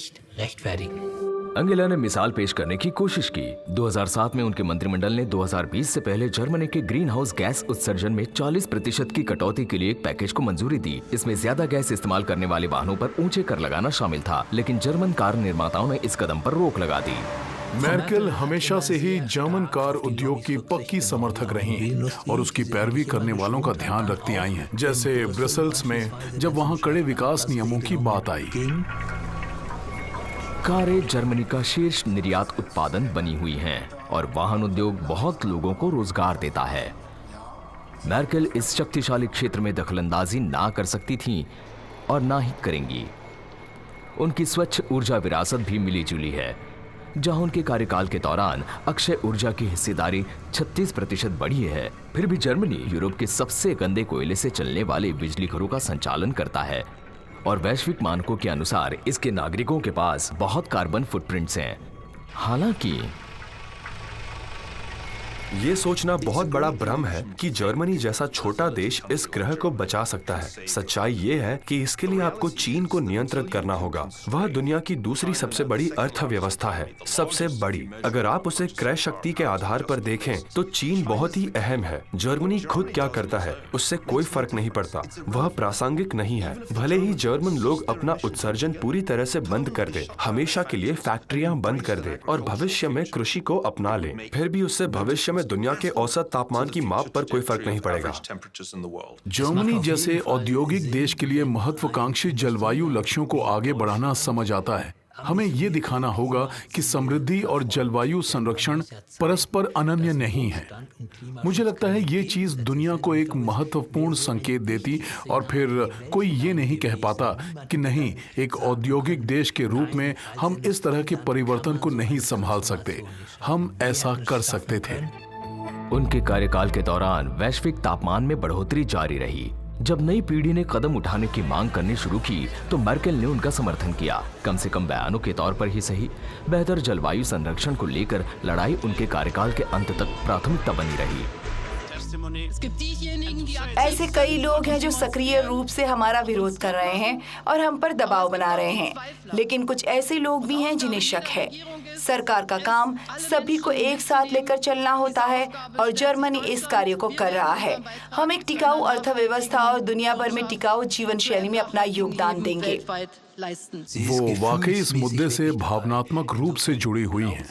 अंगेला ने मिसाल पेश करने की कोशिश की। 2007 में उनके मंत्रिमंडल ने 2020 से पहले जर्मनी के ग्रीन हाउस गैस उत्सर्जन में 40% की कटौती के लिए एक पैकेज को मंजूरी दी। इसमें ज्यादा गैस इस्तेमाल करने वाले वाहनों पर ऊंचे कर लगाना शामिल था, लेकिन जर्मन कार निर्माताओं ने इस कदम पर रोक लगा दी। मेर्केल हमेशा से ही जर्मन कार उद्योग की पक्की समर्थक रही हैं और उसकी पैरवी करने वालों का ध्यान रखती आई हैं। जैसे ब्रसेल्स में जब वहाँ कड़े विकास नियमों की बात आई। कारें जर्मनी का शीर्ष निर्यात उत्पादन बनी हुई हैं और वाहन उद्योग बहुत लोगों को रोजगार देता है। मेर्केल इस शक्तिशाली क्षेत्र में दखलंदाजी ना कर सकती थीं और ना ही करेंगी। उनकी स्वच्छ ऊर्जा विरासत भी मिली जुली है, जहां उनके कार्यकाल के दौरान अक्षय ऊर्जा की हिस्सेदारी 36% बढ़ी है। फिर भी जर्मनी यूरोप के सबसे गंदे कोयले से चलने वाले बिजली घरों का संचालन करता है और वैश्विक मानकों के अनुसार इसके नागरिकों के पास बहुत कार्बन फुटप्रिंट्स हैं। हालांकि ये सोचना बहुत बड़ा भ्रम है कि जर्मनी जैसा छोटा देश इस ग्रह को बचा सकता है। सच्चाई ये है कि इसके लिए आपको चीन को नियंत्रित करना होगा। वह दुनिया की दूसरी सबसे बड़ी अर्थव्यवस्था है, सबसे बड़ी। अगर आप उसे क्रय शक्ति के आधार पर देखें तो चीन बहुत ही अहम है। जर्मनी खुद क्या करता है उससे कोई फर्क नहीं पड़ता, वह प्रासंगिक नहीं है। भले ही जर्मन लोग अपना उत्सर्जन पूरी तरह से बंद कर दे, हमेशा के लिए फैक्ट्रियां बंद कर दे और भविष्य में कृषि को अपना ले, फिर भी उससे भविष्य में दुनिया के औसत तापमान की माप पर कोई फर्क नहीं पड़ेगा। जर्मनी जैसे औद्योगिक देश के लिए महत्वाकांक्षी जलवायु लक्ष्यों को आगे बढ़ाना समझ आता है। हमें ये दिखाना होगा कि समृद्धि और जलवायु संरक्षण परस्पर अनन्य नहीं है। मुझे लगता है ये चीज दुनिया को एक महत्वपूर्ण संकेत देती और फिर कोई ये नहीं कह पाता कि नहीं, एक औद्योगिक देश के रूप में हम इस तरह के परिवर्तन को नहीं संभाल सकते। हम ऐसा कर सकते थे। उनके कार्यकाल के दौरान वैश्विक तापमान में बढ़ोतरी जारी रही। जब नई पीढ़ी ने कदम उठाने की मांग करनी शुरू की तो मर्केल ने उनका समर्थन किया। कम से कम बयानों के तौर पर ही सही, बेहतर जलवायु संरक्षण को लेकर लड़ाई उनके कार्यकाल के अंत तक प्राथमिकता बनी रही। ऐसे कई लोग हैं जो सक्रिय रूप से हमारा विरोध कर रहे हैं और हम पर दबाव बना रहे हैं, लेकिन कुछ ऐसे लोग भी हैं जिन्हें शक है। सरकार का काम सभी को एक साथ लेकर चलना होता है और जर्मनी इस कार्य को कर रहा है। हम एक टिकाऊ अर्थव्यवस्था और दुनिया भर में टिकाऊ जीवन शैली में अपना योगदान देंगे। वो वाकई इस मुद्दे से भावनात्मक रूप से जुड़ी हुई हैं।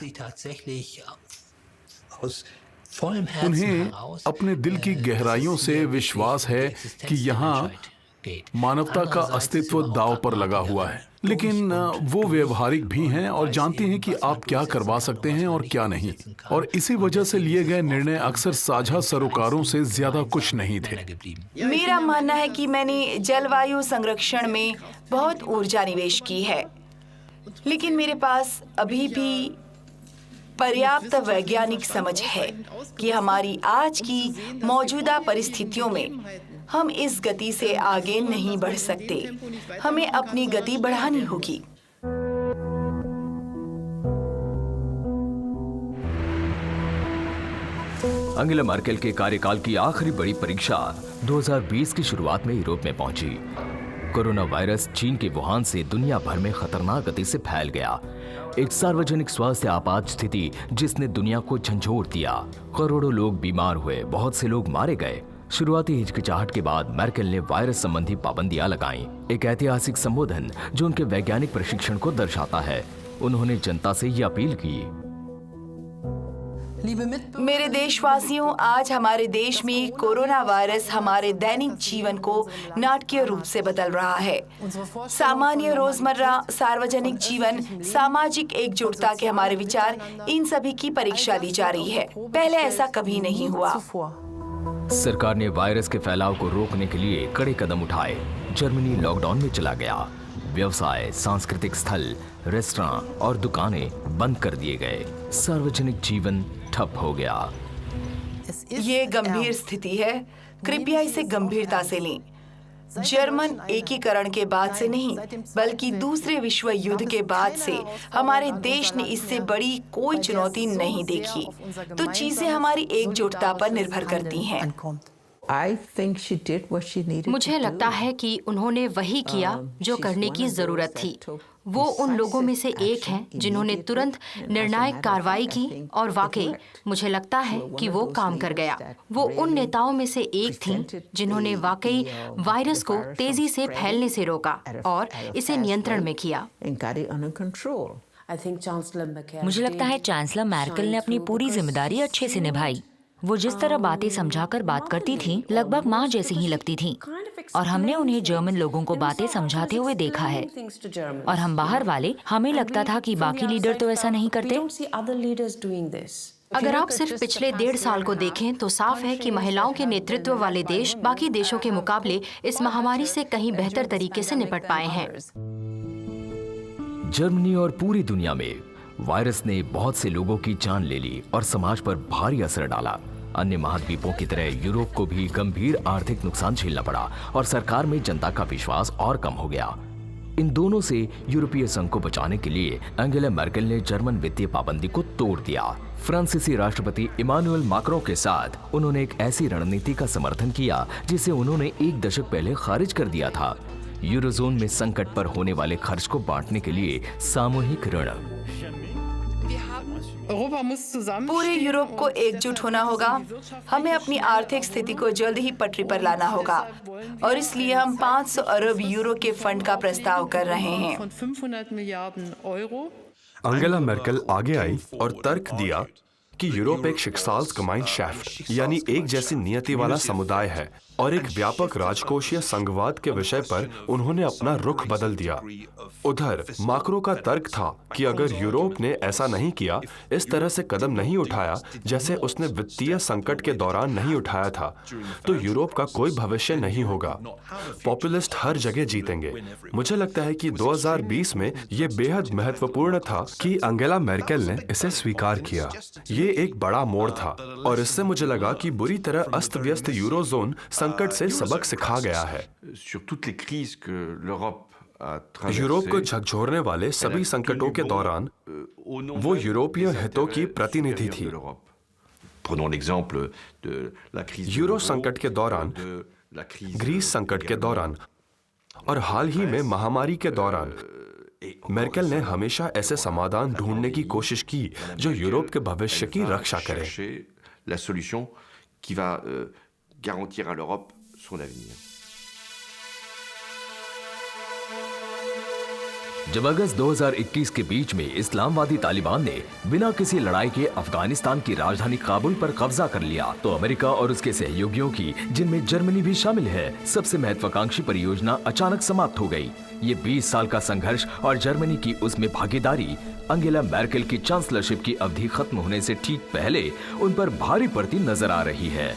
उन्हें अपने दिल की गहराइयों से विश्वास है कि यहाँ मानवता का अस्तित्व दांव पर लगा हुआ है, लेकिन वो व्यवहारिक भी हैं और जानती हैं कि आप क्या करवा सकते हैं और क्या नहीं, और इसी वजह से लिए गए निर्णय अक्सर साझा सरोकारों से ज्यादा कुछ नहीं थे। मेरा मानना है कि मैंने जलवायु संरक्षण में बहुत ऊर्जा निवेश की है, लेकिन मेरे पास अभी भी पर्याप्त वैज्ञानिक समझ है कि हमारी आज की मौजूदा परिस्थितियों में हम इस गति से आगे नहीं बढ़ सकते। हमें अपनी गति बढ़ानी होगी। अंगेला मर्केल के कार्यकाल की आखिरी बड़ी परीक्षा 2020 की शुरुआत में यूरोप में पहुंची। कोरोना वायरस चीन के वुहान से दुनिया भर में खतरनाक गति से फैल गया। एक सार्वजनिक स्वास्थ्य आपात स्थिति जिसने दुनिया को झंझोर दिया। करोड़ों लोग बीमार हुए, बहुत से लोग मारे गए। शुरुआती हिचकिचाहट के बाद मर्केल ने वायरस संबंधी पाबंदियां लगाईं। एक ऐतिहासिक संबोधन जो उनके वैज्ञानिक प्रशिक्षण को दर्शाता है। उन्होंने जनता से ये अपील की, मेरे देशवासियों, आज हमारे देश में कोरोना वायरस हमारे दैनिक जीवन को नाटकीय रूप से बदल रहा है। सामान्य रोजमर्रा सार्वजनिक जीवन, सामाजिक एकजुटता के हमारे विचार, इन सभी की परीक्षा ली जा रही है। पहले ऐसा कभी नहीं हुआ। सरकार ने वायरस के फैलाव को रोकने के लिए कड़े कदम उठाए। जर्मनी लॉकडाउन में चला गया। व्यवसाय, सांस्कृतिक स्थल, रेस्टोरेंट और दुकानें बंद कर दिए गए। सार्वजनिक जीवन ठप हो गया। ये गंभीर स्थिति है, कृपया इसे गंभीरता से लें। जर्मन एकीकरण के बाद से नहीं, बल्कि दूसरे विश्व युद्ध के बाद से हमारे देश ने इससे बड़ी कोई चुनौती नहीं देखी। तो चीजें हमारी एकजुटता पर निर्भर करती हैं। मुझे लगता है कि उन्होंने वही किया जो करने की जरूरत थी। वो उन लोगों में से एक हैं जिन्होंने तुरंत निर्णायक कार्रवाई की और वाकई मुझे लगता है कि वो काम कर गया। वो उन नेताओं में से एक थीं जिन्होंने वाकई वायरस को तेजी से फैलने से रोका और इसे नियंत्रण में किया। मुझे लगता है चांसलर मर्केल ने अपनी पूरी जिम्मेदारी अच्छे से निभाई। वो जिस तरह बातें समझाकर बात करती थी, लगभग माँ जैसी ही लगती थी, और हमने उन्हें जर्मन लोगों को बातें समझाते हुए देखा है। और हम बाहर वाले, हमें लगता था कि बाकी लीडर तो ऐसा नहीं करते। अगर आप सिर्फ पिछले 1.5 साल को देखें तो साफ है कि महिलाओं के नेतृत्व वाले देश बाकी देशों के मुकाबले इस महामारी से कहीं बेहतर तरीके से निपट पाए हैं। जर्मनी और पूरी दुनिया में वायरस ने बहुत से लोगों की जान ले ली और समाज पर भारी असर डाला। अन्य महाद्वीपों की तरह यूरोप को भी गंभीर आर्थिक नुकसान झेलना पड़ा और सरकार में जनता का विश्वास और कम हो गया। इन दोनों से यूरोपीय संघ को बचाने के लिए एंगेला मर्केल ने जर्मन वित्तीय पाबंदी को तोड़ दिया। फ्रांसीसी राष्ट्रपति इमानुएल मैक्रों के साथ उन्होंने एक ऐसी रणनीति का समर्थन किया जिसे उन्होंने एक दशक पहले खारिज कर दिया था, यूरोजोन में संकट पर होने वाले खर्च को बांटने के लिए सामूहिक ऋण। पूरे यूरोप को एकजुट होना होगा। हमें अपनी आर्थिक स्थिति को जल्द ही पटरी पर लाना होगा और इसलिए हम 500 अरब यूरो के फंड का प्रस्ताव कर रहे हैं। अंगेला मर्केल आगे आई और तर्क दिया कि यूरोप एक शिक्साल्सगेमेइनशैफ्ट यानी एक जैसी नियति वाला समुदाय है और एक व्यापक राजकोषीय संघवाद के विषय पर उन्होंने अपना रुख बदल दिया। उधर मैक्रो का तर्क था कि अगर यूरोप ने ऐसा नहीं किया, इस तरह से कदम नहीं उठाया जैसे उसने वित्तीय संकट के दौरान नहीं उठाया था, तो यूरोप का कोई भविष्य नहीं होगा। पॉपुलिस्ट हर जगह जीतेंगे। मुझे लगता है कि 2020 में ये बेहद महत्वपूर्ण था कि अंगेला मर्केल ने इसे स्वीकार किया। ये एक बड़ा मोड़ था और इससे मुझे लगा कि बुरी तरह अस्त व्यस्त यूरोजोन संकट से सबक सिखा गया है। यूरोप को झकझोरने वाले सभी संकटों के दौरान वो यूरोपीय हितों की प्रतिनिधि थी। यूरो संकट के दौरान, ग्रीस संकट के दौरान और हाल ही में महामारी के दौरान मर्केल ने हमेशा ऐसे समाधान ढूंढने की कोशिश की जो यूरोप के भविष्य की रक्षा करे। जब अगस्त 2021 के बीच में इस्लामवादी तालिबान ने बिना किसी लड़ाई के अफगानिस्तान की राजधानी काबुल पर कब्जा कर लिया, तो अमेरिका और उसके सहयोगियों की, जिनमें जर्मनी भी शामिल है, सबसे महत्वाकांक्षी परियोजना अचानक समाप्त हो गई। ये 20 साल का संघर्ष और जर्मनी की उसमें भागीदारी अंगेला मर्केल की चांसलरशिप की अवधि खत्म होने से ठीक पहले उन पर भारी पड़ती नजर आ रही है।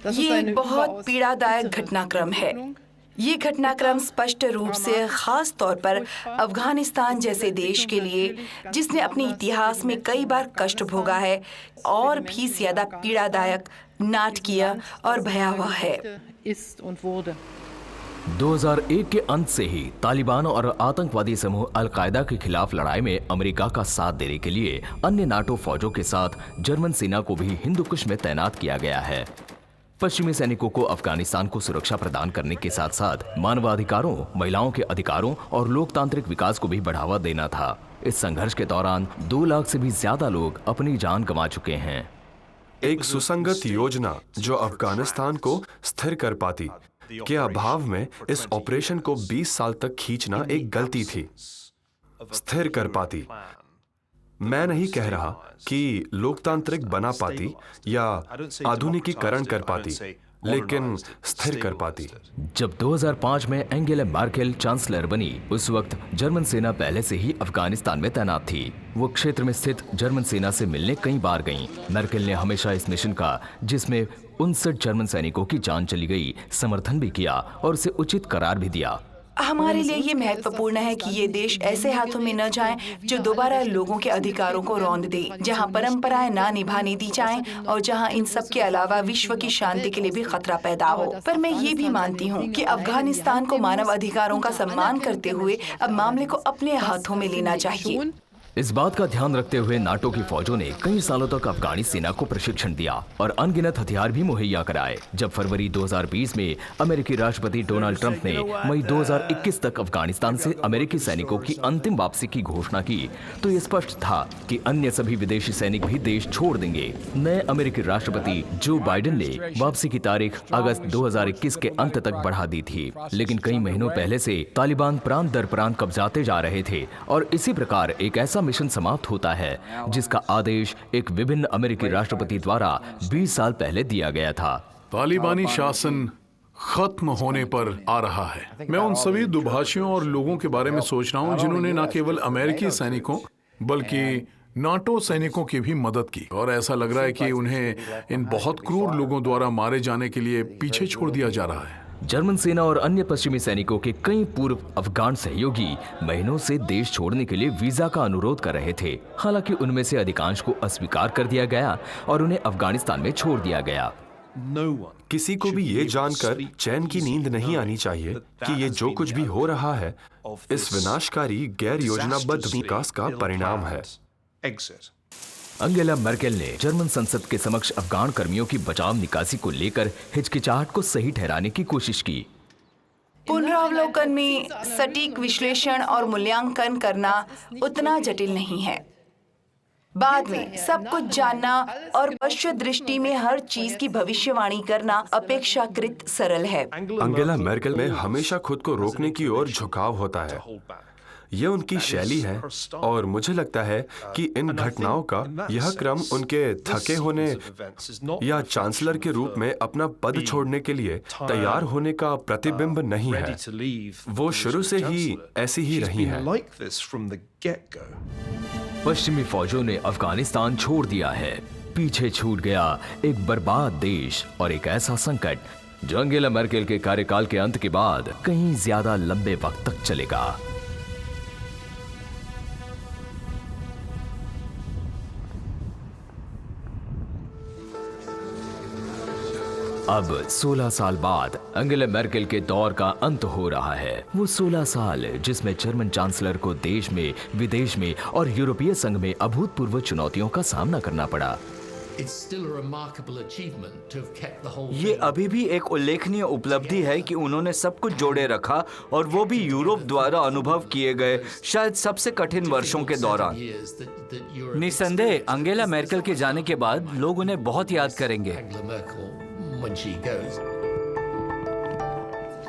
ये एक बहुत पीड़ादायक घटनाक्रम है। ये घटनाक्रम स्पष्ट रूप से खास तौर पर अफगानिस्तान जैसे देश के लिए, जिसने अपने इतिहास में कई बार कष्ट भोगा है, और भी ज्यादा पीड़ादायक, नाटकीय और भयावह है। 2001 के अंत से ही तालिबान और आतंकवादी समूह अल-कायदा के खिलाफ लड़ाई में अमेरिका का साथ देने के लिए अन्य नाटो फौजों के साथ जर्मन सेना को भी हिंदू कुश में तैनात किया गया है। पश्चिमी सैनिकों को अफगानिस्तान को सुरक्षा प्रदान करने के साथ साथ मानवाधिकारों, महिलाओं के अधिकारों और लोकतांत्रिक विकास को भी बढ़ावा देना था। इस संघर्ष के दौरान 2 लाख से भी ज्यादा लोग अपनी जान गंवा चुके हैं। एक सुसंगत योजना जो अफगानिस्तान को स्थिर कर पाती के अभाव में इस ऑपरेशन को 20 साल तक खींचना एक गलती थी। स्थिर कर पाती, मैं नहीं कह रहा कि लोकतांत्रिक बना पाती या आधुनिकीकरण कर पाती, लेकिन स्थिर कर पाती। जब 2005 में एंगेला मर्केल चांसलर बनी, उस वक्त जर्मन सेना पहले से ही अफगानिस्तान में तैनात थी। वो क्षेत्र में स्थित जर्मन सेना से मिलने कई बार गईं। मर्केल ने हमेशा इस मिशन का, जिसमें 59 जर्मन सैनिकों की जान चली गई, समर्थन भी किया और उसे उचित करार भी दिया। हमारे लिए ये महत्वपूर्ण है कि ये देश ऐसे हाथों में न जाए जो दोबारा लोगों के अधिकारों को रौंद दे, जहां परंपराएं ना निभाने दी जाएं और जहां इन सब के अलावा विश्व की शांति के लिए भी खतरा पैदा हो। पर मैं ये भी मानती हूँ कि अफगानिस्तान को मानव अधिकारों का सम्मान करते हुए अब मामले को अपने हाथों में लेना चाहिए। इस बात का ध्यान रखते हुए नाटो की फौजों ने कई सालों तक अफगानी सेना को प्रशिक्षण दिया और अनगिनत हथियार भी मुहैया कराए। जब फरवरी 2020 में अमेरिकी राष्ट्रपति डोनाल्ड ट्रंप ने मई 2021 तक अफगानिस्तान से अमेरिकी सैनिकों की अंतिम वापसी की घोषणा की, तो ये स्पष्ट था कि अन्य सभी विदेशी सैनिक भी देश छोड़ देंगे। नए अमेरिकी राष्ट्रपति जो बाइडेन ने वापसी की तारीख अगस्त 2021 के अंत तक बढ़ा दी थी, लेकिन कई महीनों पहले से तालिबान प्रांत दर प्रांत कब्जाते जा रहे थे और इसी प्रकार एक ऐसा मिशन समाप्त होता है जिसका आदेश एक विभिन्न अमेरिकी राष्ट्रपति द्वारा 20 साल पहले दिया गया था। तालिबानी शासन खत्म होने पर आ रहा है। मैं उन सभी दुभाषियों और लोगों के बारे में सोच रहा हूं जिन्होंने न केवल अमेरिकी सैनिकों बल्कि नाटो सैनिकों की भी मदद की, और ऐसा लग रहा है कि उन्हें इन बहुत क्रूर लोगों द्वारा मारे जाने के लिए पीछे छोड़ दिया जा रहा है। जर्मन सेना और अन्य पश्चिमी सैनिकों के कई पूर्व अफगान सहयोगी महीनों से देश छोड़ने के लिए वीजा का अनुरोध कर रहे थे। हालांकि उनमें से अधिकांश को अस्वीकार कर दिया गया और उन्हें अफगानिस्तान में छोड़ दिया गया। किसी को भी ये जानकर चैन की नींद नहीं आनी चाहिए कि ये जो कुछ भी हो रहा है इस विनाशकारी गैर योजनाबद्ध विकास का परिणाम है। अंगेला मर्केल ने जर्मन संसद के समक्ष अफगान कर्मियों की बचाव निकासी को लेकर हिचकिचाहट को सही ठहराने की कोशिश की। पुनरावलोकन में सटीक विश्लेषण और मूल्यांकन करना उतना जटिल नहीं है। बाद में सब कुछ जानना और पश्चिम दृष्टि में हर चीज की भविष्यवाणी करना अपेक्षाकृत सरल है। अंगेला मर्केल में हमेशा खुद को रोकने की ओर झुकाव होता है। यह उनकी शैली है और मुझे लगता है कि इन घटनाओं का यह क्रम उनके थके होने या चांसलर के रूप में अपना पद छोड़ने के लिए तैयार होने का प्रतिबिंब नहीं है। वो शुरू से ही ऐसी ही रही हैं। पश्चिमी फौजों ने अफगानिस्तान छोड़ दिया है। पीछे छूट गया एक बर्बाद देश और एक ऐसा संकट जो अंगेला मर्केल के कार्यकाल के अंत के बाद कहीं ज्यादा लंबे वक्त तक चलेगा। अब 16 साल बाद अंगेला मर्केल के दौर का अंत हो रहा है। वो 16 साल जिसमें जर्मन चांसलर को देश में, विदेश में और यूरोपीय संघ में अभूतपूर्व चुनौतियों का सामना करना पड़ा। ये अभी भी एक उल्लेखनीय उपलब्धि है कि उन्होंने सब कुछ जोड़े रखा और वो भी यूरोप द्वारा अनुभव किए गए शायद सबसे कठिन वर्षों के दौरान। निसंदेह अंगेला मर्केल के जाने के बाद लोग उन्हें बहुत याद करेंगे।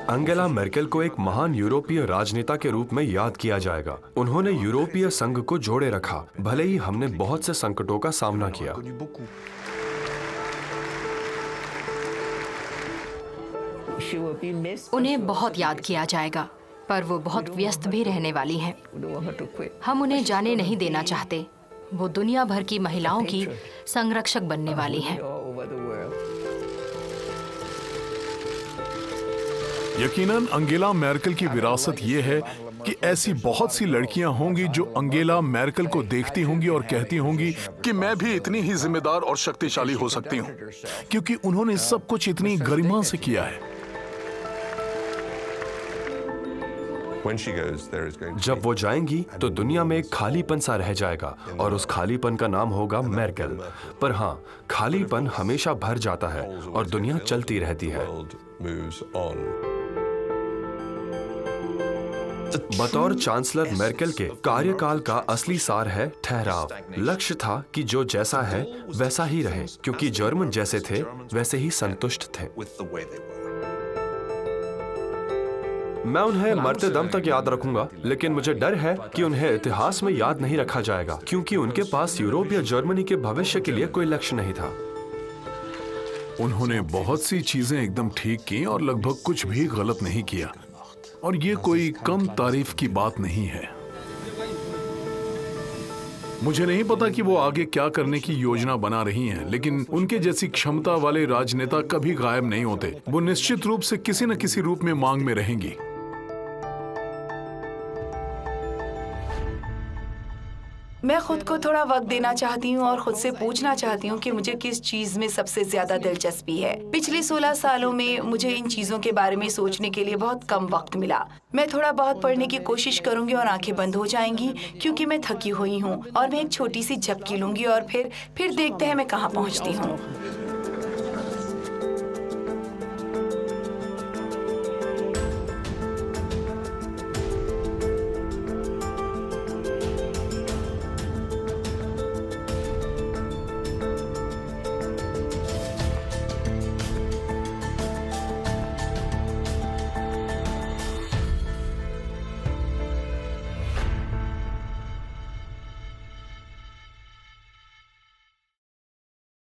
अंगेला मर्केल को एक महान यूरोपीय राजनेता के रूप में याद किया जाएगा। उन्होंने यूरोपीय संघ को जोड़े रखा, भले ही हमने बहुत से संकटों का सामना किया। उन्हें बहुत याद किया जाएगा, पर वो बहुत व्यस्त भी रहने वाली हैं। हम उन्हें जाने नहीं देना चाहते। वो दुनिया भर की महिलाओं की संरक्षक बनने वाली हैं। यकीनन अंगेला मर्केल की विरासत ये है कि ऐसी बहुत सी लड़कियां होंगी जो अंगेला मर्केल को देखती होंगी और कहती होंगी कि मैं भी इतनी ही जिम्मेदार और शक्तिशाली हो सकती हूं, क्योंकि उन्होंने सब कुछ इतनी गरिमा से किया है। जब वो जाएंगी तो दुनिया में एक खालीपन सा रह जाएगा और उस खालीपन का नाम होगा मर्केल। पर हाँ, खालीपन हमेशा भर जाता है और दुनिया चलती रहती है। बतौर चांसलर मर्केल के कार्यकाल का असली सार है ठहराव। लक्ष्य था कि जो जैसा है वैसा ही रहे, क्योंकि जर्मन जैसे थे वैसे ही संतुष्ट थे। मैं उन्हें मरते दम तक याद रखूंगा, लेकिन मुझे डर है कि उन्हें इतिहास में याद नहीं रखा जाएगा, क्योंकि उनके पास यूरोप या जर्मनी के भविष्य के लिए कोई लक्ष्य नहीं था। उन्होंने बहुत सी चीजें एकदम ठीक की और लगभग कुछ भी गलत नहीं किया, और ये कोई कम तारीफ की बात नहीं है। मुझे नहीं पता कि वो आगे क्या करने की योजना बना रही हैं, लेकिन उनके जैसी क्षमता वाले राजनेता कभी गायब नहीं होते। वो निश्चित रूप से किसी न किसी रूप में मांग में रहेंगी। मैं खुद को थोड़ा वक्त देना चाहती हूँ और खुद से पूछना चाहती हूँ कि मुझे किस चीज में सबसे ज्यादा दिलचस्पी है। पिछले 16 सालों में मुझे इन चीजों के बारे में सोचने के लिए बहुत कम वक्त मिला। मैं थोड़ा बहुत पढ़ने की कोशिश करूंगी और आंखें बंद हो जाएंगी क्योंकि मैं थकी हुई हूँ, और मैं एक छोटी सी झपकी लूंगी और फिर देखते हैं मैं कहाँ पहुँचती हूँ।